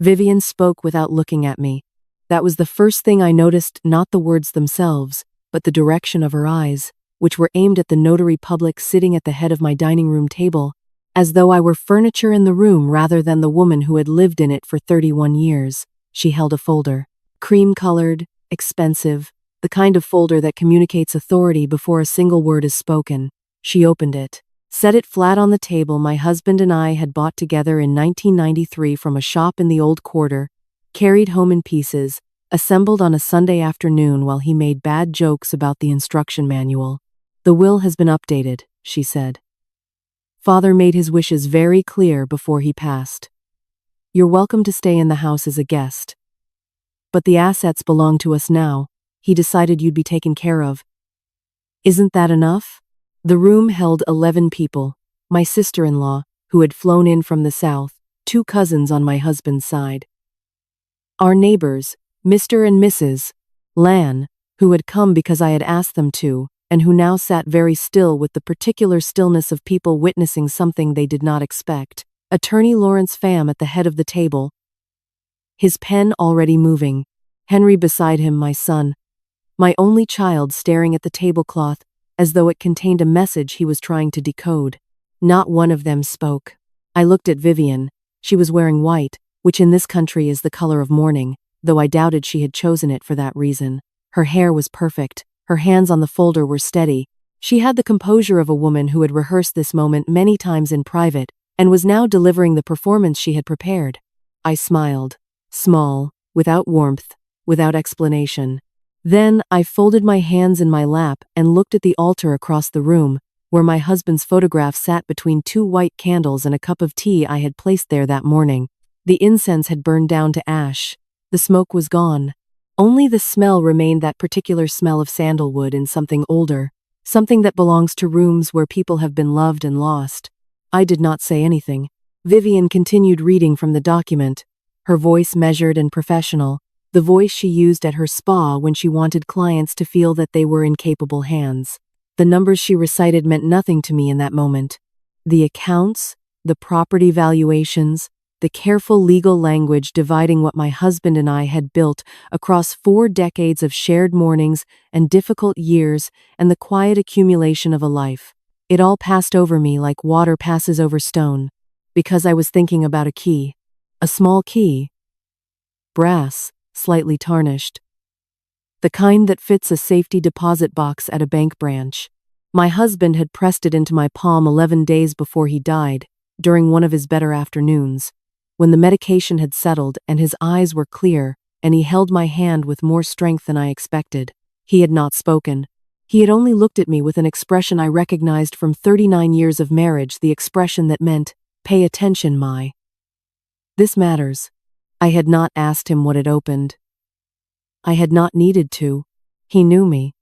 Vivian spoke without looking at me. That was the first thing I noticed, not the words themselves, but the direction of her eyes, which were aimed at the notary public sitting at the head of my dining room table, as though I were furniture in the room rather than the woman who had lived in it for 31 years. She held a folder. Cream-colored, expensive, the kind of folder that communicates authority before a single word is spoken. She opened it, set it flat on the table my husband and I had bought together in 1993 from a shop in the Old Quarter, carried home in pieces, assembled on a Sunday afternoon while he made bad jokes about the instruction manual. "The will has been updated," she said. "Father made his wishes very clear before he passed. You're welcome to stay in the house as a guest. But the assets belong to us now. He decided you'd be taken care of. Isn't that enough?" The room held 11 people. My sister-in-law, who had flown in from the south, 2 cousins on my husband's side. Our neighbors, Mr. and Mrs. Lan, who had come because I had asked them to, and who now sat very still with the particular stillness of people witnessing something they did not expect. Attorney Lawrence Pham at the head of the table, his pen already moving. Henry beside him, my son, my only child, staring at the tablecloth as though it contained a message he was trying to decode. Not one of them spoke. I looked at Vivian. She was wearing white, which in this country is the color of mourning, though I doubted she had chosen it for that reason. Her hair was perfect. Her hands on the folder were steady. She had the composure of a woman who had rehearsed this moment many times in private and was now delivering the performance she had prepared. I smiled. Small, without warmth, without explanation. Then I folded my hands in my lap and looked at the altar across the room, where my husband's photograph sat between 2 white candles and a cup of tea I had placed there that morning. The incense had burned down to ash. The smoke was gone. Only the smell remained, that particular smell of sandalwood in something older, something that belongs to rooms where people have been loved and lost. I did not say anything. Vivian continued reading from the document, her voice measured and professional, the voice she used at her spa when she wanted clients to feel that they were in capable hands. The numbers she recited meant nothing to me in that moment. The accounts, the property valuations, the careful legal language dividing what my husband and I had built across 4 decades of shared mornings and difficult years and the quiet accumulation of a life. It all passed over me like water passes over stone, because I was thinking about a key. A small key. Brass, slightly tarnished. The kind that fits a safety deposit box at a bank branch. My husband had pressed it into my palm 11 days before he died, during one of his better afternoons, when the medication had settled and his eyes were clear, and he held my hand with more strength than I expected. He had not spoken. He had only looked at me with an expression I recognized from 39 years of marriage, the expression that meant, "Pay attention, Mai. This matters." I had not asked him what it opened. I had not needed to. He knew me.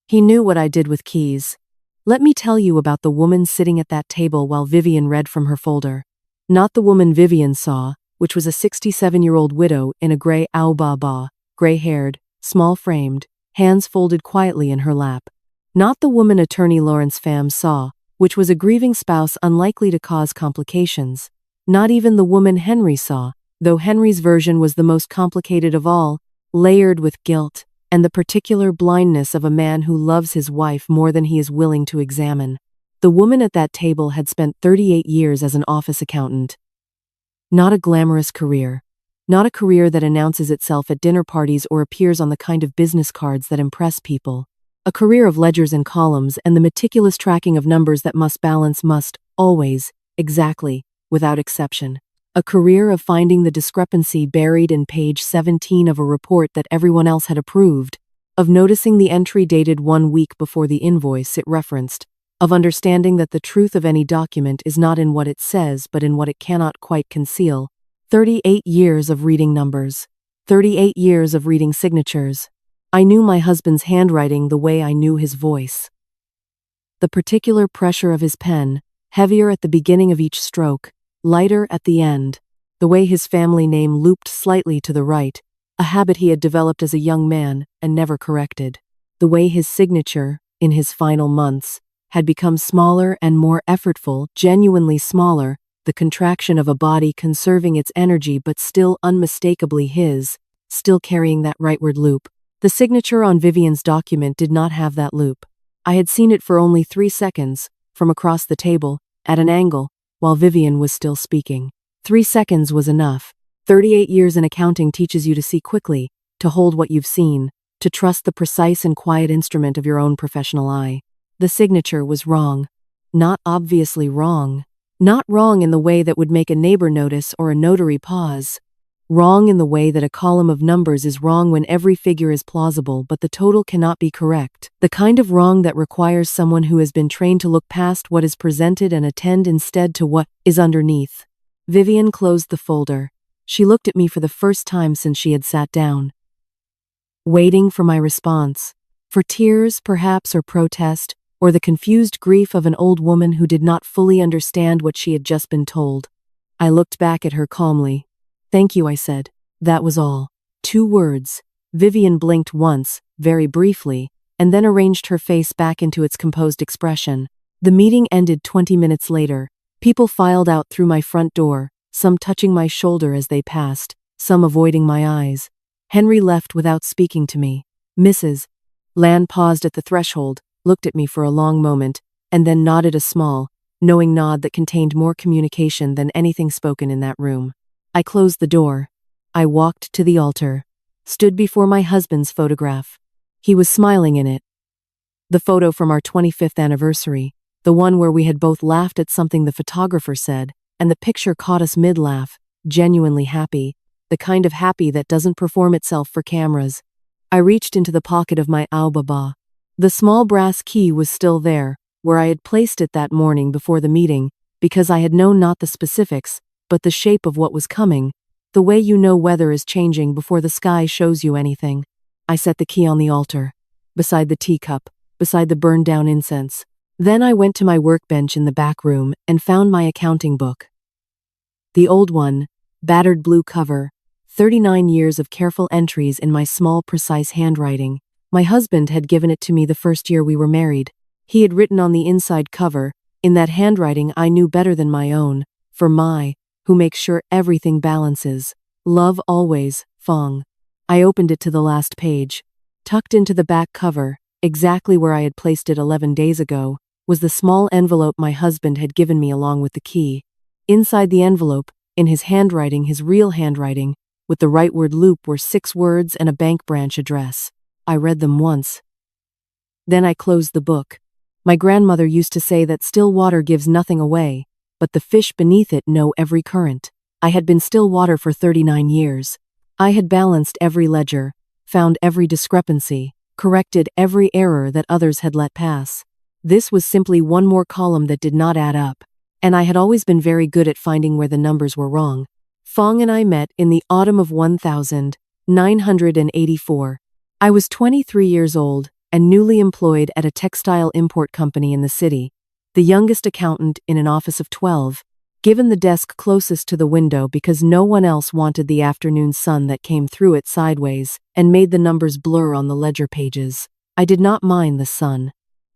He knew what I did with keys. Let me tell you about the woman sitting at that table while Vivian read from her folder. Not the woman Vivian saw, which was a 67-year-old widow in a gray aubaba, gray-haired, small-framed, hands folded quietly in her lap. Not the woman attorney Lawrence Pham saw, which was a grieving spouse unlikely to cause complications. Not even the woman Henry saw, though Henry's version was the most complicated of all, layered with guilt and the particular blindness of a man who loves his wife more than he is willing to examine. The woman at that table had spent 38 years as an office accountant. Not a glamorous career. Not a career that announces itself at dinner parties or appears on the kind of business cards that impress people. A career of ledgers and columns and the meticulous tracking of numbers that must balance, always, exactly, without exception. A career of finding the discrepancy buried in page 17 of a report that everyone else had approved, of noticing the entry dated 1 week before the invoice it referenced, of understanding that the truth of any document is not in what it says but in what it cannot quite conceal. 38 years of reading numbers. 38 years of reading signatures. I knew my husband's handwriting the way I knew his voice. The particular pressure of his pen, heavier at the beginning of each stroke, lighter at the end, the way his family name looped slightly to the right, a habit he had developed as a young man and never corrected, the way his signature, in his final months, had become smaller and more effortful, genuinely smaller, the contraction of a body conserving its energy but still unmistakably his, still carrying that rightward loop. The signature on Vivian's document did not have that loop. I had seen it for only 3 seconds, from across the table, at an angle, while Vivian was still speaking. 3 seconds was enough. 38 years in accounting teaches you to see quickly, to hold what you've seen, to trust the precise and quiet instrument of your own professional eye. The signature was wrong. Not obviously wrong. Not wrong in the way that would make a neighbor notice or a notary pause. Wrong in the way that a column of numbers is wrong when every figure is plausible but the total cannot be correct. The kind of wrong that requires someone who has been trained to look past what is presented and attend instead to what is underneath. Vivian closed the folder. She looked at me for the first time since she had sat down, waiting for my response. For tears, perhaps, or protest, or the confused grief of an old woman who did not fully understand what she had just been told. I looked back at her calmly. "Thank you," I said. That was all. 2 words. Vivian blinked once, very briefly, and then arranged her face back into its composed expression. The meeting ended 20 minutes later. People filed out through my front door, some touching my shoulder as they passed, some avoiding my eyes. Henry left without speaking to me. Mrs. Land paused at the threshold, looked at me for a long moment, and then nodded a small, knowing nod that contained more communication than anything spoken in that room. I closed the door. I walked to the altar, stood before my husband's photograph. He was smiling in it. The photo from our 25th anniversary, the one where we had both laughed at something the photographer said, and the picture caught us mid-laugh, genuinely happy, the kind of happy that doesn't perform itself for cameras. I reached into the pocket of my baba. The small brass key was still there, where I had placed it that morning before the meeting, because I had known not the specifics, but the shape of what was coming, the way you know weather is changing before the sky shows you anything. I set the key on the altar, beside the teacup, beside the burned-down incense. Then I went to my workbench in the back room and found my accounting book. The old one, battered blue cover, 39 years of careful entries in my small, precise handwriting. My husband had given it to me the first year we were married. He had written on the inside cover, in that handwriting I knew better than my own, for my, who makes sure everything balances. Love always, Fong. I opened it to the last page. Tucked into the back cover, exactly where I had placed it 11 days ago, was the small envelope my husband had given me along with the key. Inside the envelope, in his handwriting, his real handwriting, with the rightward loop were 6 words and a bank branch address. I read them once. Then I closed the book. My grandmother used to say that still water gives nothing away, but the fish beneath it know every current. I had been still water for 39 years. I had balanced every ledger, found every discrepancy, corrected every error that others had let pass. This was simply one more column that did not add up, and I had always been very good at finding where the numbers were wrong. Fong and I met in the autumn of 1984. I was 23 years old and newly employed at a textile import company in the city, the youngest accountant in an office of 12, given the desk closest to the window because no one else wanted the afternoon sun that came through it sideways and made the numbers blur on the ledger pages. I did not mind the sun.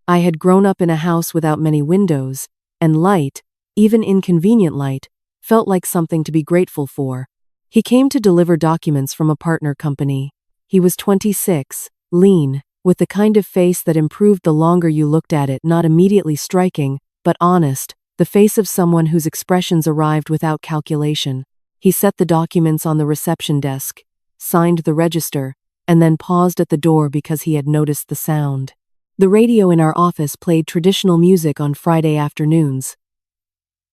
I had grown up in a house without many windows, and light, even inconvenient light, felt like something to be grateful for. He came to deliver documents from a partner company. He was 26, lean, with the kind of face that improved the longer you looked at it, not immediately striking, but honest, the face of someone whose expressions arrived without calculation. He set the documents on the reception desk, signed the register, and then paused at the door because he had noticed the sound. The radio in our office played traditional music on Friday afternoons.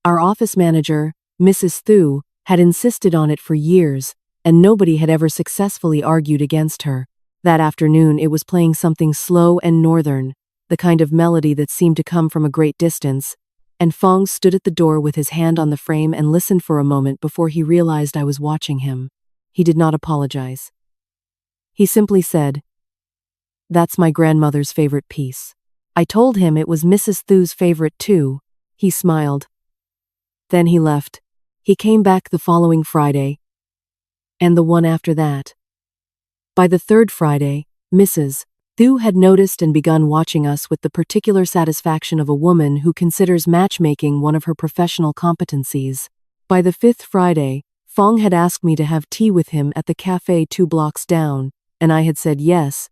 Our office manager, Mrs. Thu, had insisted on it for years, and nobody had ever successfully argued against her. That afternoon it was playing something slow and northern, the kind of melody that seemed to come from a great distance, and Fong stood at the door with his hand on the frame and listened for a moment before he realized I was watching him. He did not apologize. He simply said, "That's my grandmother's favorite piece." I told him it was Mrs. Thu's favorite too. He smiled. Then he left. He came back the following Friday, and the one after that. By the third Friday, Mrs. Thu had noticed and begun watching us with the particular satisfaction of a woman who considers matchmaking one of her professional competencies. By the fifth Friday, Fong had asked me to have tea with him at the cafe 2 blocks down, and I had said yes,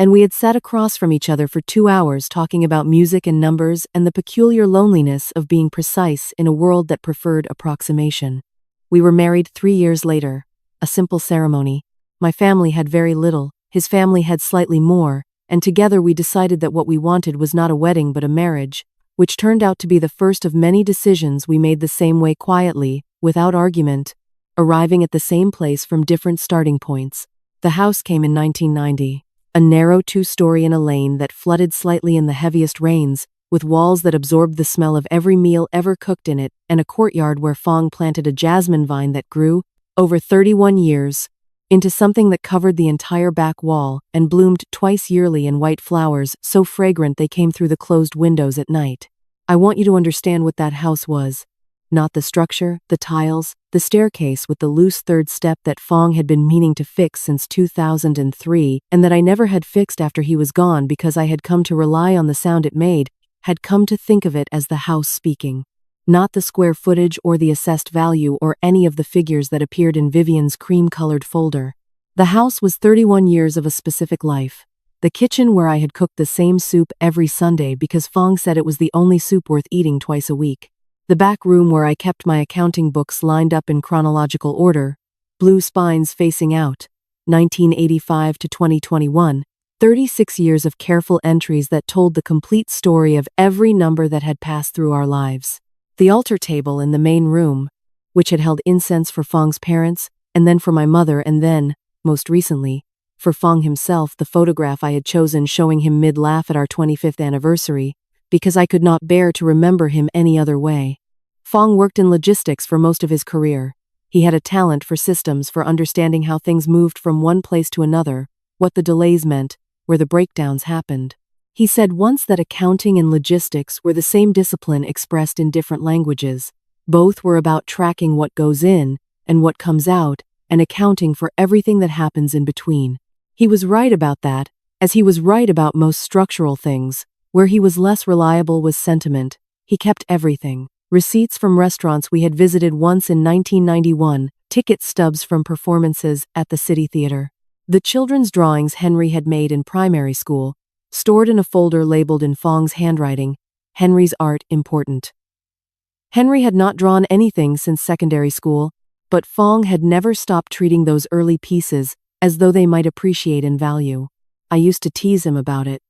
and we had sat across from each other for 2 hours talking about music and numbers and the peculiar loneliness of being precise in a world that preferred approximation. We were married 3 years later, a simple ceremony. My family had very little, his family had slightly more, and together we decided that what we wanted was not a wedding but a marriage, which turned out to be the first of many decisions we made the same way quietly, without argument, arriving at the same place from different starting points. The house came in 1990, a narrow 2-story in a lane that flooded slightly in the heaviest rains, with walls that absorbed the smell of every meal ever cooked in it, and a courtyard where Fong planted a jasmine vine that grew, over 31 years, into something that covered the entire back wall and bloomed twice yearly in white flowers so fragrant they came through the closed windows at night. I want you to understand what that house was. Not the structure, the tiles, the staircase with the loose third step that Fong had been meaning to fix since 2003 and that I never had fixed after he was gone because I had come to rely on the sound it made, had come to think of it as the house speaking. Not the square footage or the assessed value or any of the figures that appeared in Vivian's cream-colored folder. The house was 31 years of a specific life. The kitchen where I had cooked the same soup every Sunday because Fong said it was the only soup worth eating twice a week. The back room where I kept my accounting books lined up in chronological order, blue spines facing out, 1985 to 2021, 36 years of careful entries that told the complete story of every number that had passed through our lives. The altar table in the main room, which had held incense for Fong's parents, and then for my mother, and then, most recently, for Fong himself, the photograph I had chosen showing him mid-laugh at our 25th anniversary, because I could not bear to remember him any other way. Fong worked in logistics for most of his career. He had a talent for systems, for understanding how things moved from one place to another, what the delays meant, where the breakdowns happened. He said once that accounting and logistics were the same discipline expressed in different languages. Both were about tracking what goes in and what comes out and accounting for everything that happens in between. He was right about that, as he was right about most structural things. Where he was less reliable was sentiment. He kept everything. Receipts from restaurants we had visited once in 1991, ticket stubs from performances at the City Theater. The children's drawings Henry had made in primary school, stored in a folder labeled in Fong's handwriting, Henry's art important. Henry had not drawn anything since secondary school, but Fong had never stopped treating those early pieces as though they might appreciate in value. I used to tease him about it.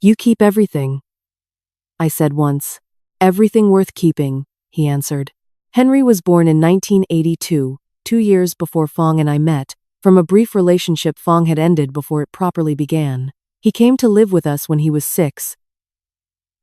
"You keep everything," I said once. "Everything worth keeping," he answered. Henry was born in 1982, 2 years before Fong and I met, from a brief relationship Fong had ended before it properly began. He came to live with us when he was 6.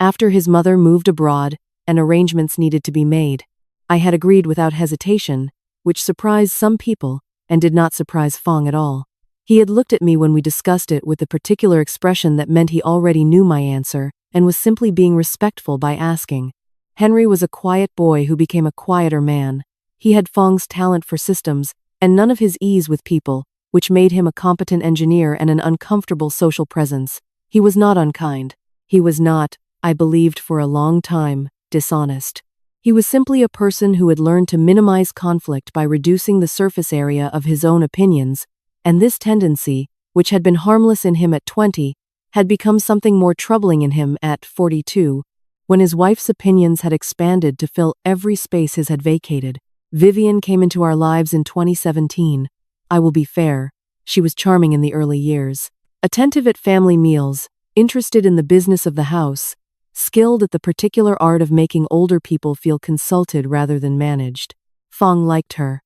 After his mother moved abroad and arrangements needed to be made, I had agreed without hesitation, which surprised some people and did not surprise Fong at all. He had looked at me when we discussed it with a particular expression that meant he already knew my answer and was simply being respectful by asking. Henry was a quiet boy who became a quieter man. He had Fong's talent for systems and none of his ease with people, which made him a competent engineer and an uncomfortable social presence. He was not unkind. He was not, I believed for a long time, dishonest. He was simply a person who had learned to minimize conflict by reducing the surface area of his own opinions, and this tendency, which had been harmless in him at 20, had become something more troubling in him at 42, when his wife's opinions had expanded to fill every space his had vacated. Vivian came into our lives in 2017. I will be fair, she was charming in the early years. Attentive at family meals, interested in the business of the house, skilled at the particular art of making older people feel consulted rather than managed. Fong liked her.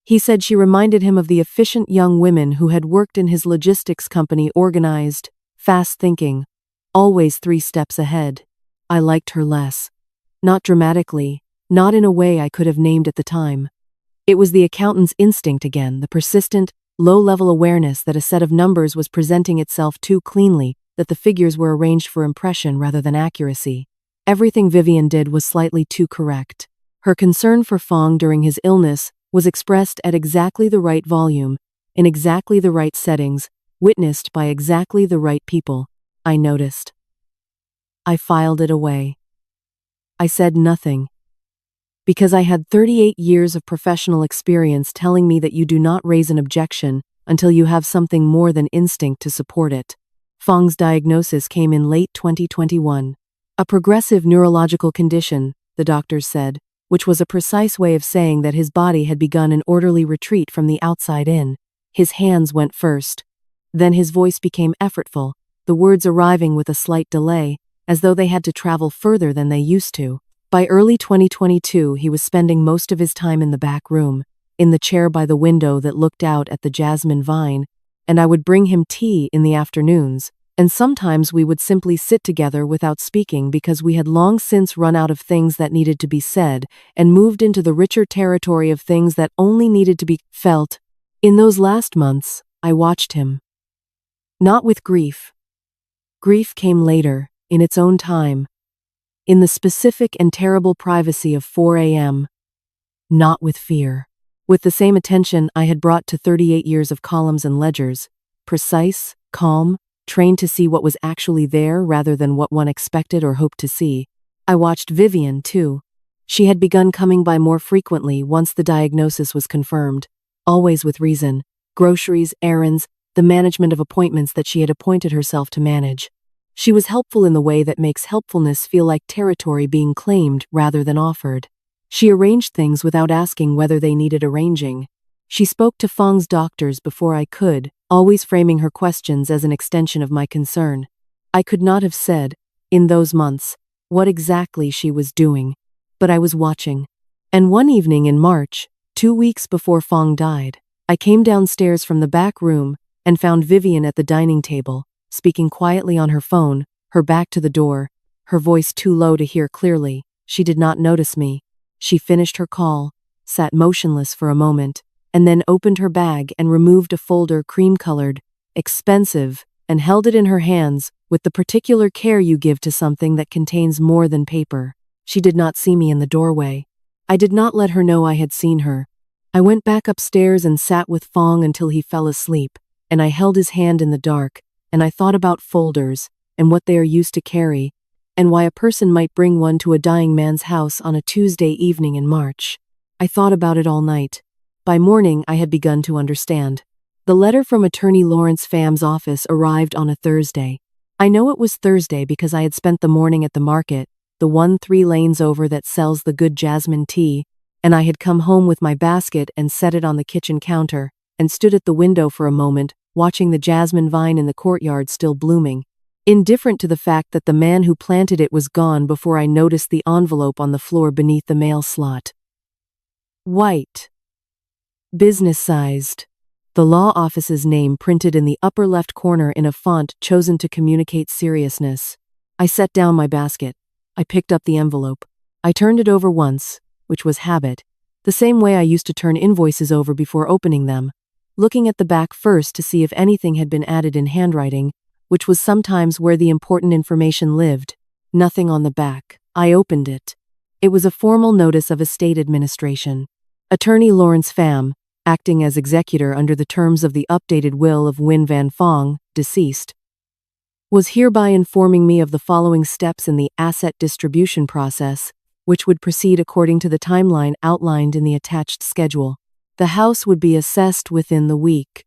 He said she reminded him of the efficient young women who had worked in his logistics company, organized, fast-thinking, always 3 steps ahead. I liked her less. Not dramatically, not in a way I could have named at the time. It was the accountant's instinct again, the persistent, low-level awareness that a set of numbers was presenting itself too cleanly, that the figures were arranged for impression rather than accuracy. Everything Vivian did was slightly too correct. Her concern for Fong during his illness was expressed at exactly the right volume, in exactly the right settings, witnessed by exactly the right people, I noticed. I filed it away. I said nothing. Because I had 38 years of professional experience telling me that you do not raise an objection until you have something more than instinct to support it. Fong's diagnosis came in late 2021. A progressive neurological condition, the doctors said, which was a precise way of saying that his body had begun an orderly retreat from the outside in. His hands went first. Then his voice became effortful, the words arriving with a slight delay, as though they had to travel further than they used to. By early 2022, he was spending most of his time in the back room, in the chair by the window that looked out at the jasmine vine, and I would bring him tea in the afternoons, and sometimes we would simply sit together without speaking because we had long since run out of things that needed to be said and moved into the richer territory of things that only needed to be felt. In those last months, I watched him. Not with grief. Grief came later, in its own time, in the specific and terrible privacy of 4 a.m. Not with fear. With the same attention I had brought to 38 years of columns and ledgers, precise, calm, trained to see what was actually there rather than what one expected or hoped to see. I watched Vivian, too. She had begun coming by more frequently once the diagnosis was confirmed, always with reason: groceries, errands, the management of appointments that she had appointed herself to manage. She was helpful in the way that makes helpfulness feel like territory being claimed rather than offered. She arranged things without asking whether they needed arranging. She spoke to Fong's doctors before I could, always framing her questions as an extension of my concern. I could not have said, in those months, what exactly she was doing, but I was watching. And one evening in March, 2 weeks before Fong died, I came downstairs from the back room and found Vivian at the dining table, speaking quietly on her phone, her back to the door, her voice too low to hear clearly. She did not notice me. She finished her call, sat motionless for a moment, and then opened her bag and removed a folder cream-colored, expensive, and held it in her hands with the particular care you give to something that contains more than paper. She did not see me in the doorway. I did not let her know I had seen her. I went back upstairs and sat with Fong until he fell asleep, and I held his hand in the dark, and I thought about folders, and what they are used to carry, and why a person might bring one to a dying man's house on a Tuesday evening in March. I thought about it all night. By morning, I had begun to understand. The letter from attorney Lawrence Pham's office arrived on a Thursday. I know it was Thursday because I had spent the morning at the market, the one 3 lanes over that sells the good jasmine tea, and I had come home with my basket and set it on the kitchen counter, and stood at the window for a moment, watching the jasmine vine in the courtyard still blooming, indifferent to the fact that the man who planted it was gone before I noticed the envelope on the floor beneath the mail slot. White. Business-sized. The law office's name printed in the upper left corner in a font chosen to communicate seriousness. I set down my basket. I picked up the envelope. I turned it over once, which was habit, the same way I used to turn invoices over before opening them, looking at the back first to see if anything had been added in handwriting, which was sometimes where the important information lived. Nothing on the back. I opened it. It was a formal notice of estate administration. Attorney Lawrence Pham, acting as executor under the terms of the updated will of Nguyen Van Phong, deceased, was hereby informing me of the following steps in the asset distribution process, which would proceed according to the timeline outlined in the attached schedule. The house would be assessed within the week.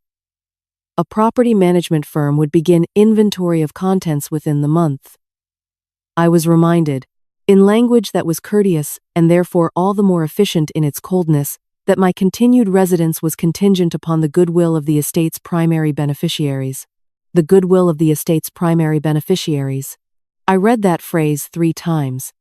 A property management firm would begin inventory of contents within the month. I was reminded, in language that was courteous and therefore all the more efficient in its coldness, that my continued residence was contingent upon the goodwill of the estate's primary beneficiaries. The goodwill of the estate's primary beneficiaries. I read that phrase 3 times.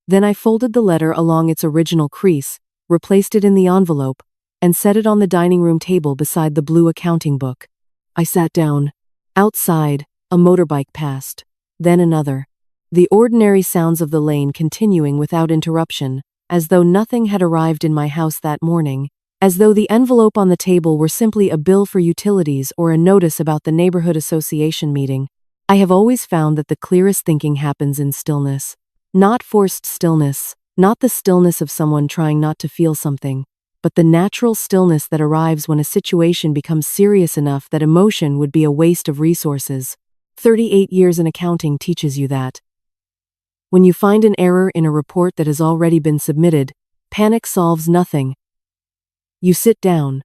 Then I folded the letter along its original crease, replaced it in the envelope, and set it on the dining room table beside the blue accounting book. I sat down. Outside, a motorbike passed. Then another. The ordinary sounds of the lane continuing without interruption, as though nothing had arrived in my house that morning, as though the envelope on the table were simply a bill for utilities or a notice about the neighborhood association meeting. I have always found that the clearest thinking happens in stillness. Not forced stillness, not the stillness of someone trying not to feel something, but the natural stillness that arrives when a situation becomes serious enough that emotion would be a waste of resources. 38 years in accounting teaches you that. When you find an error in a report that has already been submitted, panic solves nothing. You sit down.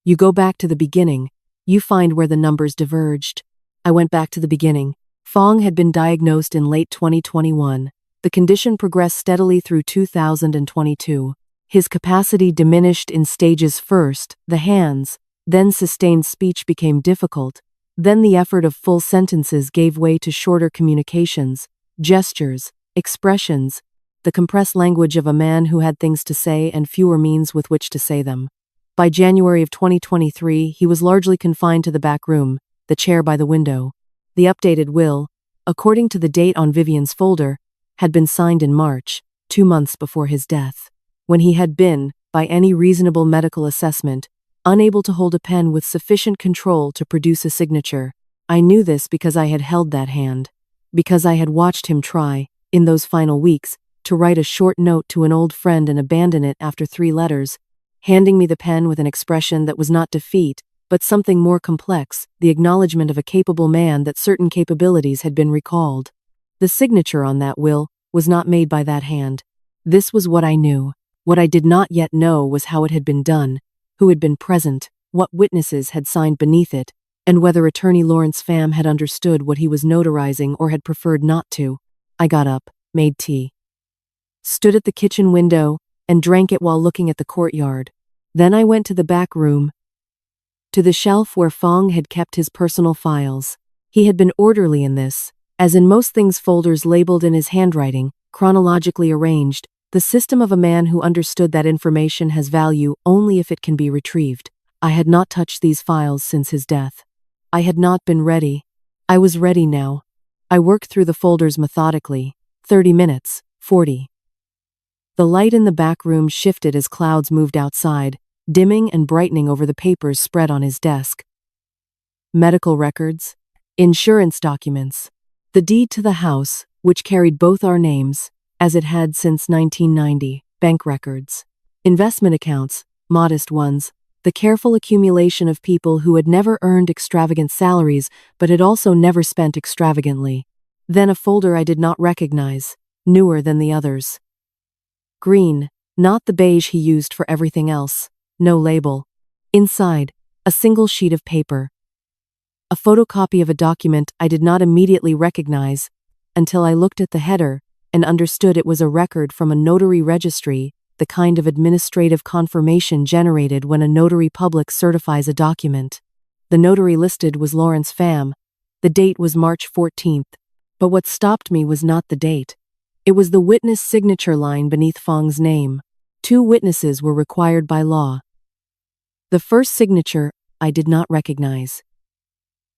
You go back to the beginning. You find where the numbers diverged. I went back to the beginning. Fong had been diagnosed in late 2021. The condition progressed steadily through 2022. His capacity diminished in stages: first, the hands, then sustained speech became difficult, then the effort of full sentences gave way to shorter communications, gestures, expressions, the compressed language of a man who had things to say and fewer means with which to say them. By January of 2023, he was largely confined to the back room, the chair by the window. The updated will, according to the date on Vivian's folder, had been signed in March, 2 months before his death, when he had been, by any reasonable medical assessment, unable to hold a pen with sufficient control to produce a signature. I knew this because I had held that hand, because I had watched him try, in those final weeks, to write a short note to an old friend and abandon it after 3 letters, handing me the pen with an expression that was not defeat, but something more complex, the acknowledgement of a capable man that certain capabilities had been recalled. The signature on that will was not made by that hand. This was what I knew. What I did not yet know was how it had been done, who had been present, what witnesses had signed beneath it, and whether attorney Lawrence Pham had understood what he was notarizing or had preferred not to. I got up, made tea, stood at the kitchen window, and drank it while looking at the courtyard. Then I went to the back room, to the shelf where Fong had kept his personal files. He had been orderly in this, as in most things, folders labeled in his handwriting, chronologically arranged, the system of a man who understood that information has value only if it can be retrieved. I had not touched these files since his death. I had not been ready. I was ready now. I worked through the folders methodically. 30 minutes, 40. The light in the back room shifted as clouds moved outside, dimming and brightening over the papers spread on his desk. Medical records, insurance documents, the deed to the house, which carried both our names, as it had since 1990, bank records, investment accounts, modest ones, the careful accumulation of people who had never earned extravagant salaries but had also never spent extravagantly. Then a folder I did not recognize, newer than the others. Green, not the beige he used for everything else. No label. Inside, a single sheet of paper. A photocopy of a document I did not immediately recognize until I looked at the header and understood it was a record from a notary registry, the kind of administrative confirmation generated when a notary public certifies a document. The notary listed was Lawrence Pham. The date was March 14th. But what stopped me was not the date. It was the witness signature line beneath Fong's name. 2 witnesses were required by law. The first signature I did not recognize.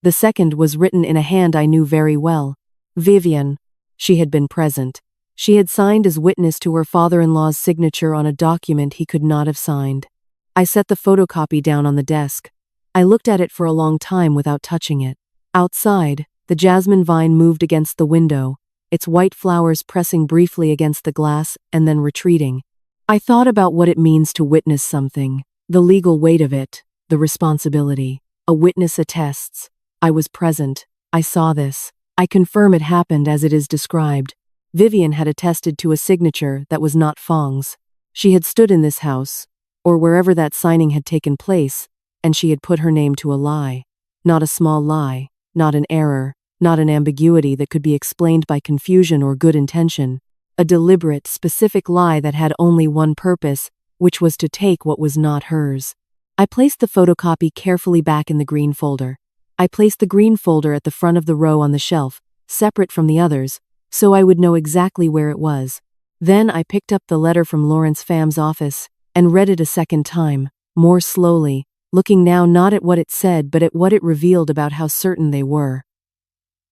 The second was written in a hand I knew very well. Vivian. She had been present. She had signed as witness to her father-in-law's signature on a document he could not have signed. I set the photocopy down on the desk. I looked at it for a long time without touching it. Outside, the jasmine vine moved against the window, its white flowers pressing briefly against the glass and then retreating. I thought about what it means to witness something, the legal weight of it, the responsibility. A witness attests. I was present. I saw this. I confirm it happened as it is described. Vivian had attested to a signature that was not Fong's. She had stood in this house, or wherever that signing had taken place, and she had put her name to a lie. Not a small lie, not an error, not an ambiguity that could be explained by confusion or good intention. A deliberate, specific lie that had only one purpose, which was to take what was not hers. I placed the photocopy carefully back in the green folder. I placed the green folder at the front of the row on the shelf, separate from the others, so I would know exactly where it was. Then I picked up the letter from Lawrence Pham's office and read it a second time, more slowly, looking now not at what it said but at what it revealed about how certain they were.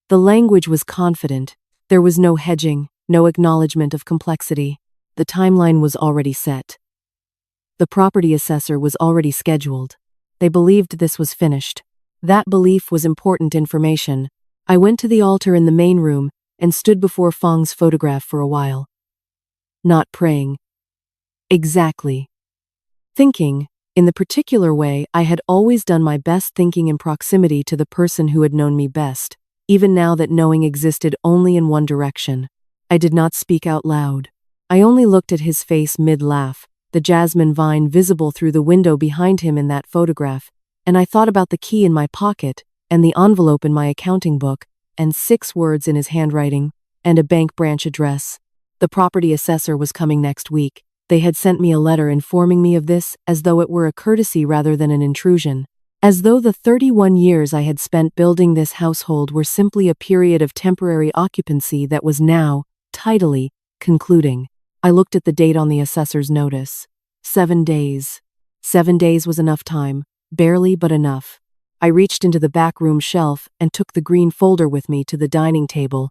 The language was confident. There was no hedging, no acknowledgement of complexity. The timeline was already set. The property assessor was already scheduled. They believed this was finished. That belief was important information. I went to the altar in the main room and stood before Fong's photograph for a while. Not praying. Exactly. Thinking, in the particular way I had always done my best thinking in proximity to the person who had known me best, even now that knowing existed only in one direction. I did not speak out loud. I only looked at his face mid-laugh, the jasmine vine visible through the window behind him in that photograph, and I thought about the key in my pocket, and the envelope in my accounting book, and 6 words in his handwriting, and a bank branch address. The property assessor was coming next week. They had sent me a letter informing me of this as though it were a courtesy rather than an intrusion. As though the 31 years I had spent building this household were simply a period of temporary occupancy that was now, tidily, concluding. I looked at the date on the assessor's notice. 7 days. 7 days was enough time, barely but enough. I reached into the back room shelf and took the green folder with me to the dining table.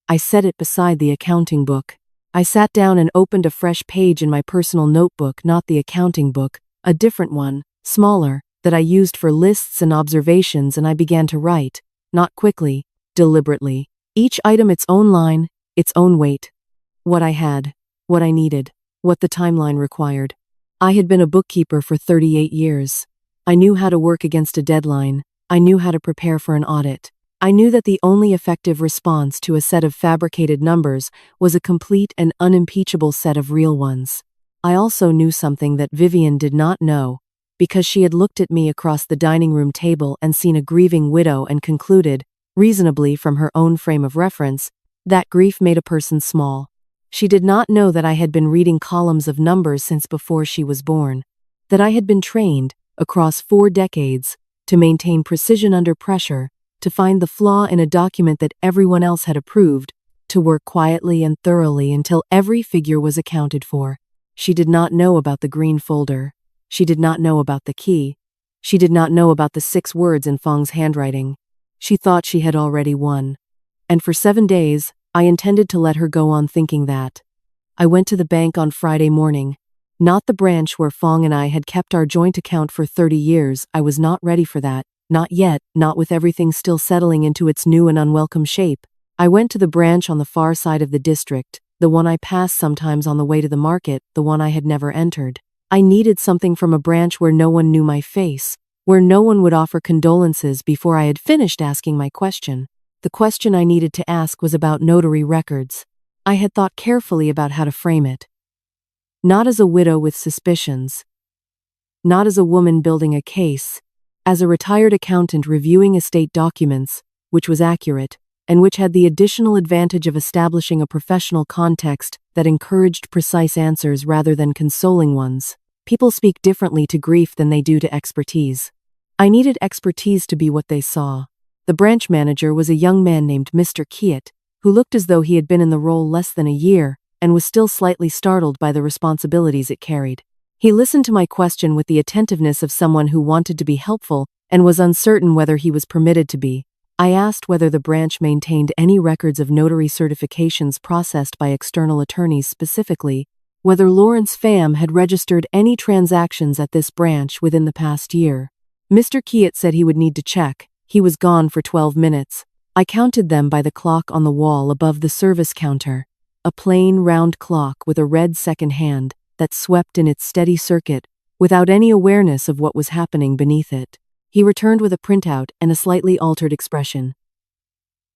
I set it beside the accounting book. I sat down and opened a fresh page in my personal notebook, not the accounting book, a different one, smaller, that I used for lists and observations, and I began to write, not quickly, deliberately. Each item its own line, its own weight. What I had, what I needed, what the timeline required. I had been a bookkeeper for 38 years. I knew how to work against a deadline. I knew how to prepare for an audit. I knew that the only effective response to a set of fabricated numbers was a complete and unimpeachable set of real ones. I also knew something that Vivian did not know, because she had looked at me across the dining room table and seen a grieving widow and concluded, reasonably from her own frame of reference, that grief made a person small. She did not know that I had been reading columns of numbers since before she was born, that I had been trained, across 4 decades, to maintain precision under pressure, to find the flaw in a document that everyone else had approved, to work quietly and thoroughly until every figure was accounted for. She did not know about the green folder. She did not know about the key. She did not know about the 6 words in Fong's handwriting. She thought she had already won. And for 7 days, I intended to let her go on thinking that. I went to the bank on Friday morning. Not the branch where Fong and I had kept our joint account for 30 years. I was not ready for that. Not yet, not with everything still settling into its new and unwelcome shape. I went to the branch on the far side of the district, the one I passed sometimes on the way to the market, the one I had never entered. I needed something from a branch where no one knew my face, where no one would offer condolences before I had finished asking my question. The question I needed to ask was about notary records. I had thought carefully about how to frame it. Not as a widow with suspicions. Not as a woman building a case. As a retired accountant reviewing estate documents, which was accurate, and which had the additional advantage of establishing a professional context that encouraged precise answers rather than consoling ones. People speak differently to grief than they do to expertise. I needed expertise to be what they saw. The branch manager was a young man named Mr. Kiet, who looked as though he had been in the role less than a year, and was still slightly startled by the responsibilities it carried. He listened to my question with the attentiveness of someone who wanted to be helpful and was uncertain whether he was permitted to be. I asked whether the branch maintained any records of notary certifications processed by external attorneys, specifically, whether Lawrence Pham had registered any transactions at this branch within the past year. Mr. Kiet said he would need to check. He was gone for 12 minutes. I counted them by the clock on the wall above the service counter. A plain, round clock with a red second hand that swept in its steady circuit, without any awareness of what was happening beneath it. He returned with a printout and a slightly altered expression.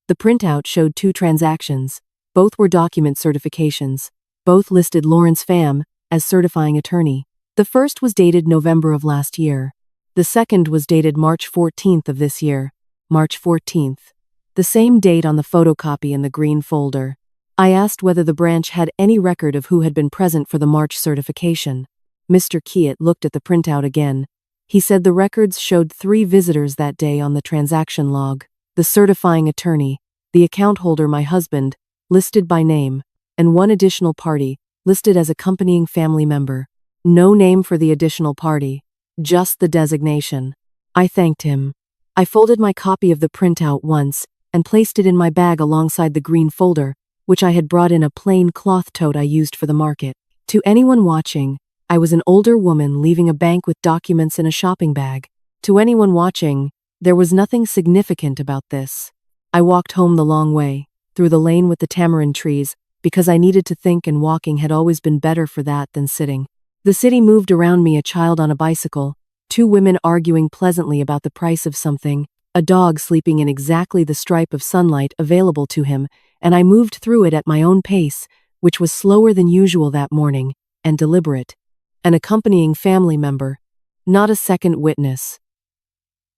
The printout showed 2 transactions. Both were document certifications. Both listed Lawrence Pham as certifying attorney. The first was dated November of last year. The second was dated March 14th of this year. March 14th. The same date on the photocopy in the green folder. I asked whether the branch had any record of who had been present for the March certification. Mr. Kiet looked at the printout again. He said the records showed 3 visitors that day on the transaction log. The certifying attorney, the account holder, my husband, listed by name, and 1 additional party, listed as accompanying family member. No name for the additional party, just the designation. I thanked him. I folded my copy of the printout once and placed it in my bag alongside the green folder, which I had brought in a plain cloth tote I used for the market. To anyone watching, I was an older woman leaving a bank with documents in a shopping bag. To anyone watching, there was nothing significant about this. I walked home the long way, through the lane with the tamarind trees, because I needed to think, and walking had always been better for that than sitting. The city moved around me, a child on a bicycle, two women arguing pleasantly about the price of something, a dog sleeping in exactly the stripe of sunlight available to him, and I moved through it at my own pace, which was slower than usual that morning, and deliberate. An accompanying family member, not a second witness,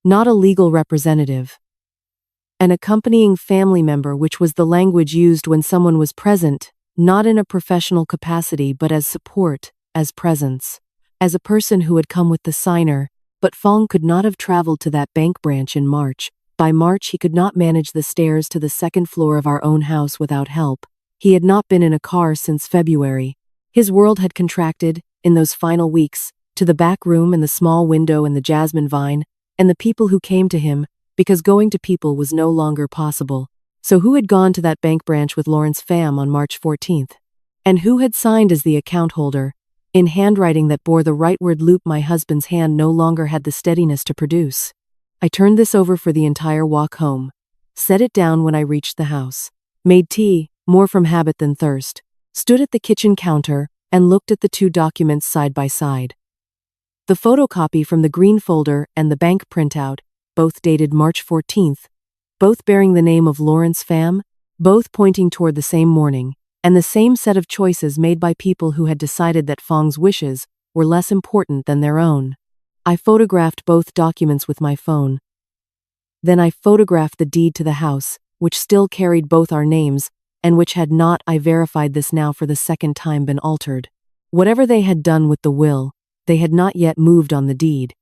not a legal representative. An accompanying family member, which was the language used when someone was present, not in a professional capacity but as support, as presence. As a person who had come with the signer, but Fong could not have traveled to that bank branch in March. By March he could not manage the stairs to the second floor of our own house without help. He had not been in a car since February. His world had contracted, in those final weeks, to the back room and the small window and the jasmine vine, and the people who came to him, because going to people was no longer possible. So who had gone to that bank branch with Lawrence Pham on March 14th? And who had signed as the account holder, in handwriting that bore the rightward loop my husband's hand no longer had the steadiness to produce? I turned this over for the entire walk home, set it down when I reached the house, made tea, more from habit than thirst, stood at the kitchen counter, and looked at the two documents side by side. The photocopy from the green folder and the bank printout, both dated March 14th, both bearing the name of Lawrence Pham, both pointing toward the same morning, and the same set of choices made by people who had decided that Fong's wishes were less important than their own. I photographed both documents with my phone. Then I photographed the deed to the house, which still carried both our names, and which had not, I verified this now for the second time, been altered. Whatever they had done with the will, they had not yet moved on the deed.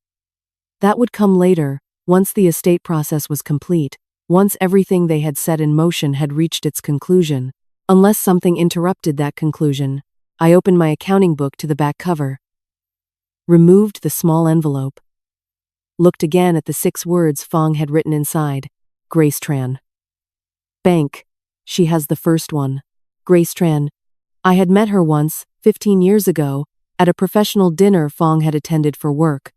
That would come later, once the estate process was complete, once everything they had set in motion had reached its conclusion. Unless something interrupted that conclusion, I opened my accounting book to the back cover, removed the small envelope, looked again at the 6 words Fong had written inside. Grace Tran. Bank. She has the first one. Grace Tran. I had met her once, 15 years ago, at a professional dinner Fong had attended for work.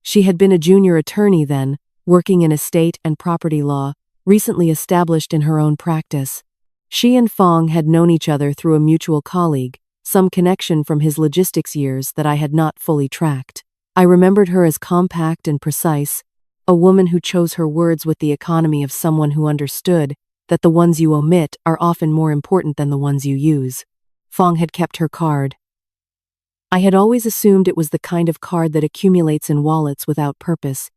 She had been a junior attorney then, working in estate and property law, recently established in her own practice. She and Fong had known each other through a mutual colleague, some connection from his logistics years that I had not fully tracked. I remembered her as compact and precise, a woman who chose her words with the economy of someone who understood that the ones you omit are often more important than the ones you use. Fong had kept her card. I had always assumed it was the kind of card that accumulates in wallets without purpose,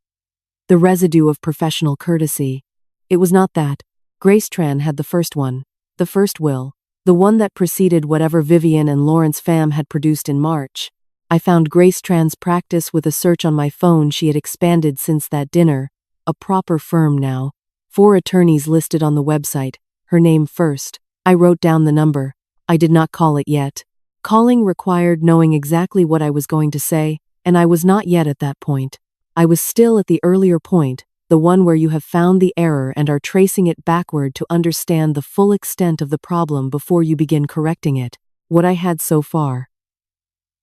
the residue of professional courtesy. It was not that. Grace Tran had the first one, the first will, the one that preceded whatever Vivian and Lawrence Pham had produced in March. I found Grace Tran's practice with a search on my phone. She had expanded since that dinner, a proper firm now, 4 attorneys listed on the website, her name first. I wrote down the number. I did not call it yet. Calling required knowing exactly what I was going to say, and I was not yet at that point. I was still at the earlier point, the one where you have found the error and are tracing it backward to understand the full extent of the problem before you begin correcting it. What I had so far.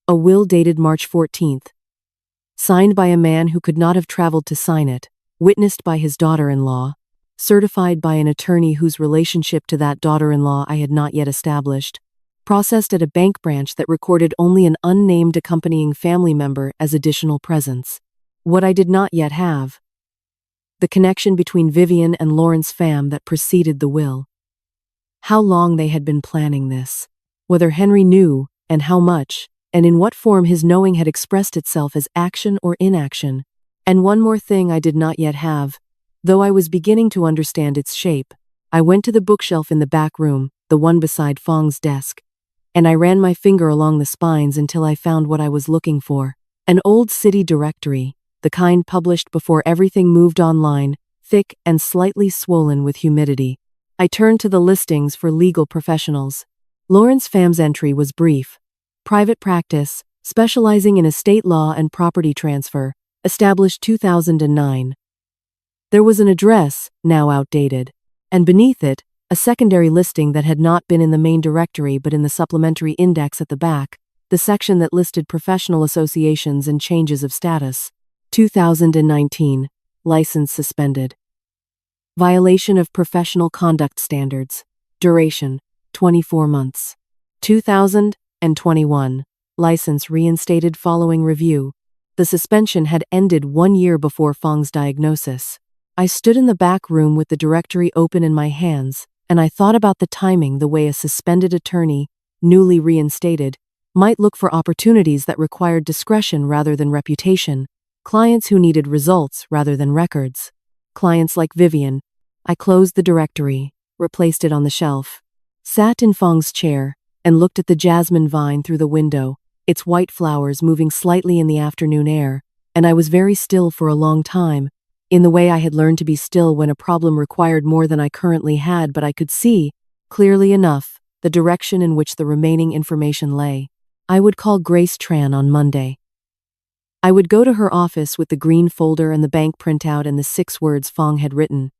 A will dated March 14th. Signed by a man who could not have traveled to sign it, witnessed by his daughter-in-law, certified by an attorney whose relationship to that daughter-in-law I had not yet established, processed at a bank branch that recorded only an unnamed accompanying family member as additional presence. What I did not yet have. The connection between Vivian and Lawrence Pham that preceded the will. How long they had been planning this. Whether Henry knew, and how much, and in what form his knowing had expressed itself as action or inaction. And one more thing I did not yet have, though I was beginning to understand its shape. I went to the bookshelf in the back room, the one beside Fong's desk, and I ran my finger along the spines until I found what I was looking for. An old city directory, the kind published before everything moved online, thick and slightly swollen with humidity. I turned to the listings for legal professionals. Lawrence Pham's entry was brief. Private practice, specializing in estate law and property transfer, established 2009. There was an address, now outdated, and beneath it, a secondary listing that had not been in the main directory but in the supplementary index at the back, the section that listed professional associations and changes of status. 2019. License suspended. Violation of professional conduct standards. Duration, 24 months. 2021. license reinstated following review. The suspension had ended 1 year before Fong's diagnosis. I stood in the back room with the directory open in my hands, and I thought about the timing, the way a suspended attorney, newly reinstated, might look for opportunities that required discretion rather than reputation, clients who needed results rather than records. Clients like Vivian. I closed the directory, replaced it on the shelf, sat in Fong's chair, and looked at the jasmine vine through the window, its white flowers moving slightly in the afternoon air, and I was very still for a long time, in the way I had learned to be still when a problem required more than I currently had, but I could see, clearly enough, the direction in which the remaining information lay. I would call Grace Tran on Monday. I would go to her office with the green folder and the bank printout and the 6 words Fong had written.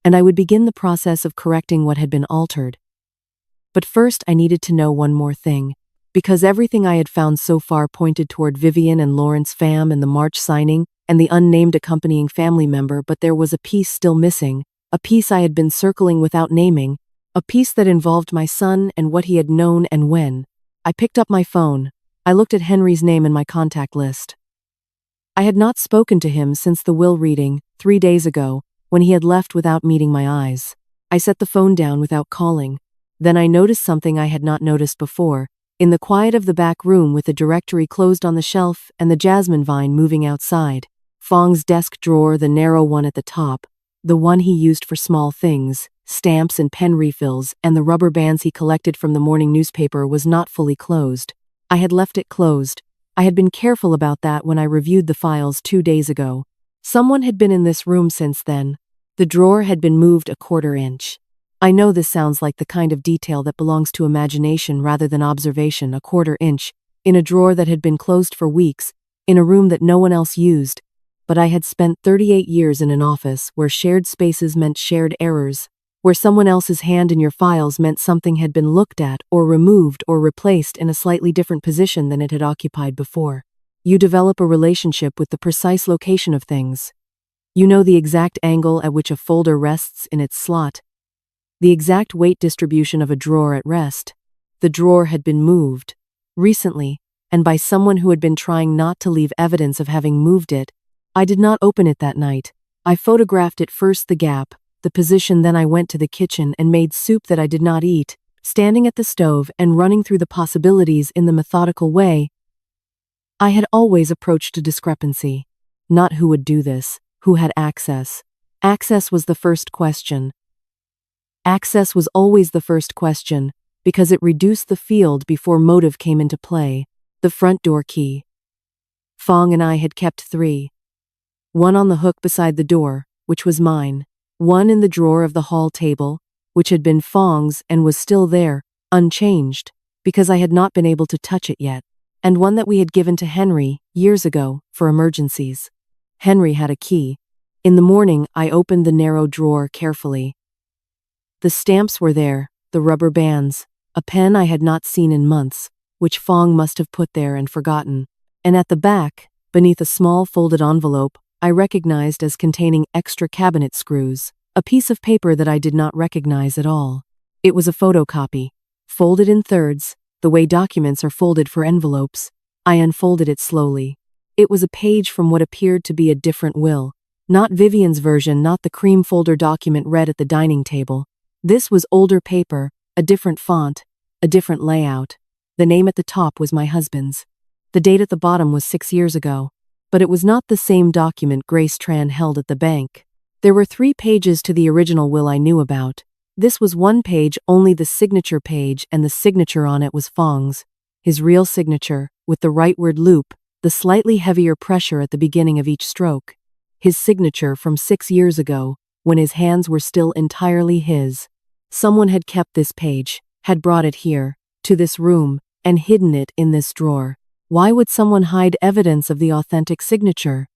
And I would begin the process of correcting what had been altered. But first I needed to know one more thing, because everything I had found so far pointed toward Vivian and Lawrence Pham and the March signing and the unnamed accompanying family member, but there was a piece still missing, a piece I had been circling without naming, a piece that involved my son and what he had known and when. I picked up my phone. I looked at Henry's name in my contact list. I had not spoken to him since the will reading, 3 days ago, when he had left without meeting my eyes. I set the phone down without calling. Then I noticed something I had not noticed before, in the quiet of the back room with the directory closed on the shelf and the jasmine vine moving outside. Fong's desk drawer, the narrow one at the top, the one he used for small things, stamps and pen refills, and the rubber bands he collected from the morning newspaper, was not fully closed. I had left it closed. I had been careful about that when I reviewed the files 2 days ago. Someone had been in this room since then. The drawer had been moved a 1/4 inch. I know this sounds like the kind of detail that belongs to imagination rather than observation, a 1/4 inch, in a drawer that had been closed for weeks, in a room that no one else used. But I had spent 38 years in an office where shared spaces meant shared errors, where someone else's hand in your files meant something had been looked at or removed or replaced in a slightly different position than it had occupied before. You develop a relationship with the precise location of things. You know the exact angle at which a folder rests in its slot, the exact weight distribution of a drawer at rest. The drawer had been moved, recently, and by someone who had been trying not to leave evidence of having moved it. I did not open it that night. I photographed it first, the gap, the position, then I went to the kitchen and made soup that I did not eat, standing at the stove and running through the possibilities in the methodical way I had always approached a discrepancy. Not who would do this, who had access. Access was the first question. Access was always the first question, because it reduced the field before motive came into play. The front door key. Fong and I had kept 3. 1 on the hook beside the door, which was mine. 1 in the drawer of the hall table, which had been Fong's and was still there, unchanged, because I had not been able to touch it yet. And 1 that we had given to Henry, years ago, for emergencies. Henry had a key. In the morning, I opened the narrow drawer carefully. The stamps were there, the rubber bands, a pen I had not seen in months, which Fong must have put there and forgotten. And at the back, beneath a small folded envelope, I recognized as containing extra cabinet screws, a piece of paper that I did not recognize at all. It was a photocopy, folded in thirds, the way documents are folded for envelopes. I unfolded it slowly. It was a page from what appeared to be a different will. Not Vivian's version, not the cream folder document read at the dining table. This was older paper, a different font, a different layout. The name at the top was my husband's. The date at the bottom was 6 years ago. But it was not the same document Grace Tran held at the bank. There were 3 pages to the original will I knew about. This was 1 page, only the signature page, and the signature on it was Fong's. His real signature, with the rightward loop, the slightly heavier pressure at the beginning of each stroke. His signature from 6 years ago, when his hands were still entirely his. Someone had kept this page, had brought it here, to this room, and hidden it in this drawer. Why would someone hide evidence of the authentic signature?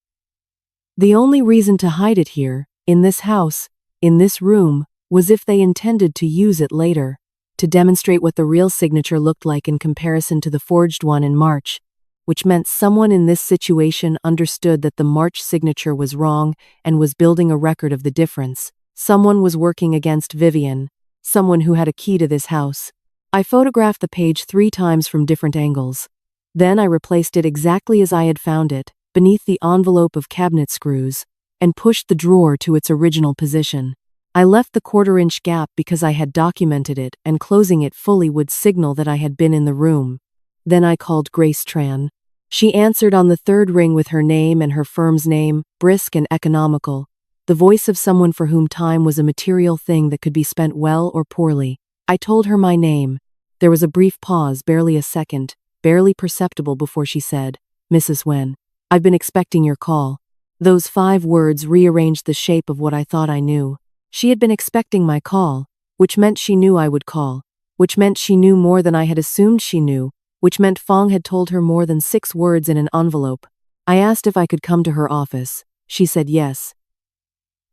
The only reason to hide it here, in this house, in this room, was if they intended to use it later, to demonstrate what the real signature looked like in comparison to the forged one in March, which meant someone in this situation understood that the March signature was wrong and was building a record of the difference. Someone was working against Vivian, someone who had a key to this house. I photographed the page 3 times from different angles. Then I replaced it exactly as I had found it, beneath the envelope of cabinet screws, and pushed the drawer to its original position. I left the quarter-inch gap because I had documented it, and closing it fully would signal that I had been in the room. Then I called Grace Tran. She answered on the third ring with her name and her firm's name, brisk and economical, the voice of someone for whom time was a material thing that could be spent well or poorly. I told her my name. There was a brief pause, barely a second, barely perceptible before she said, "Mrs. Nguyen, I've been expecting your call." Those 5 words rearranged the shape of what I thought I knew. She had been expecting my call, which meant she knew I would call, which meant she knew more than I had assumed she knew, which meant Fong had told her more than 6 words in an envelope. I asked if I could come to her office. She said yes.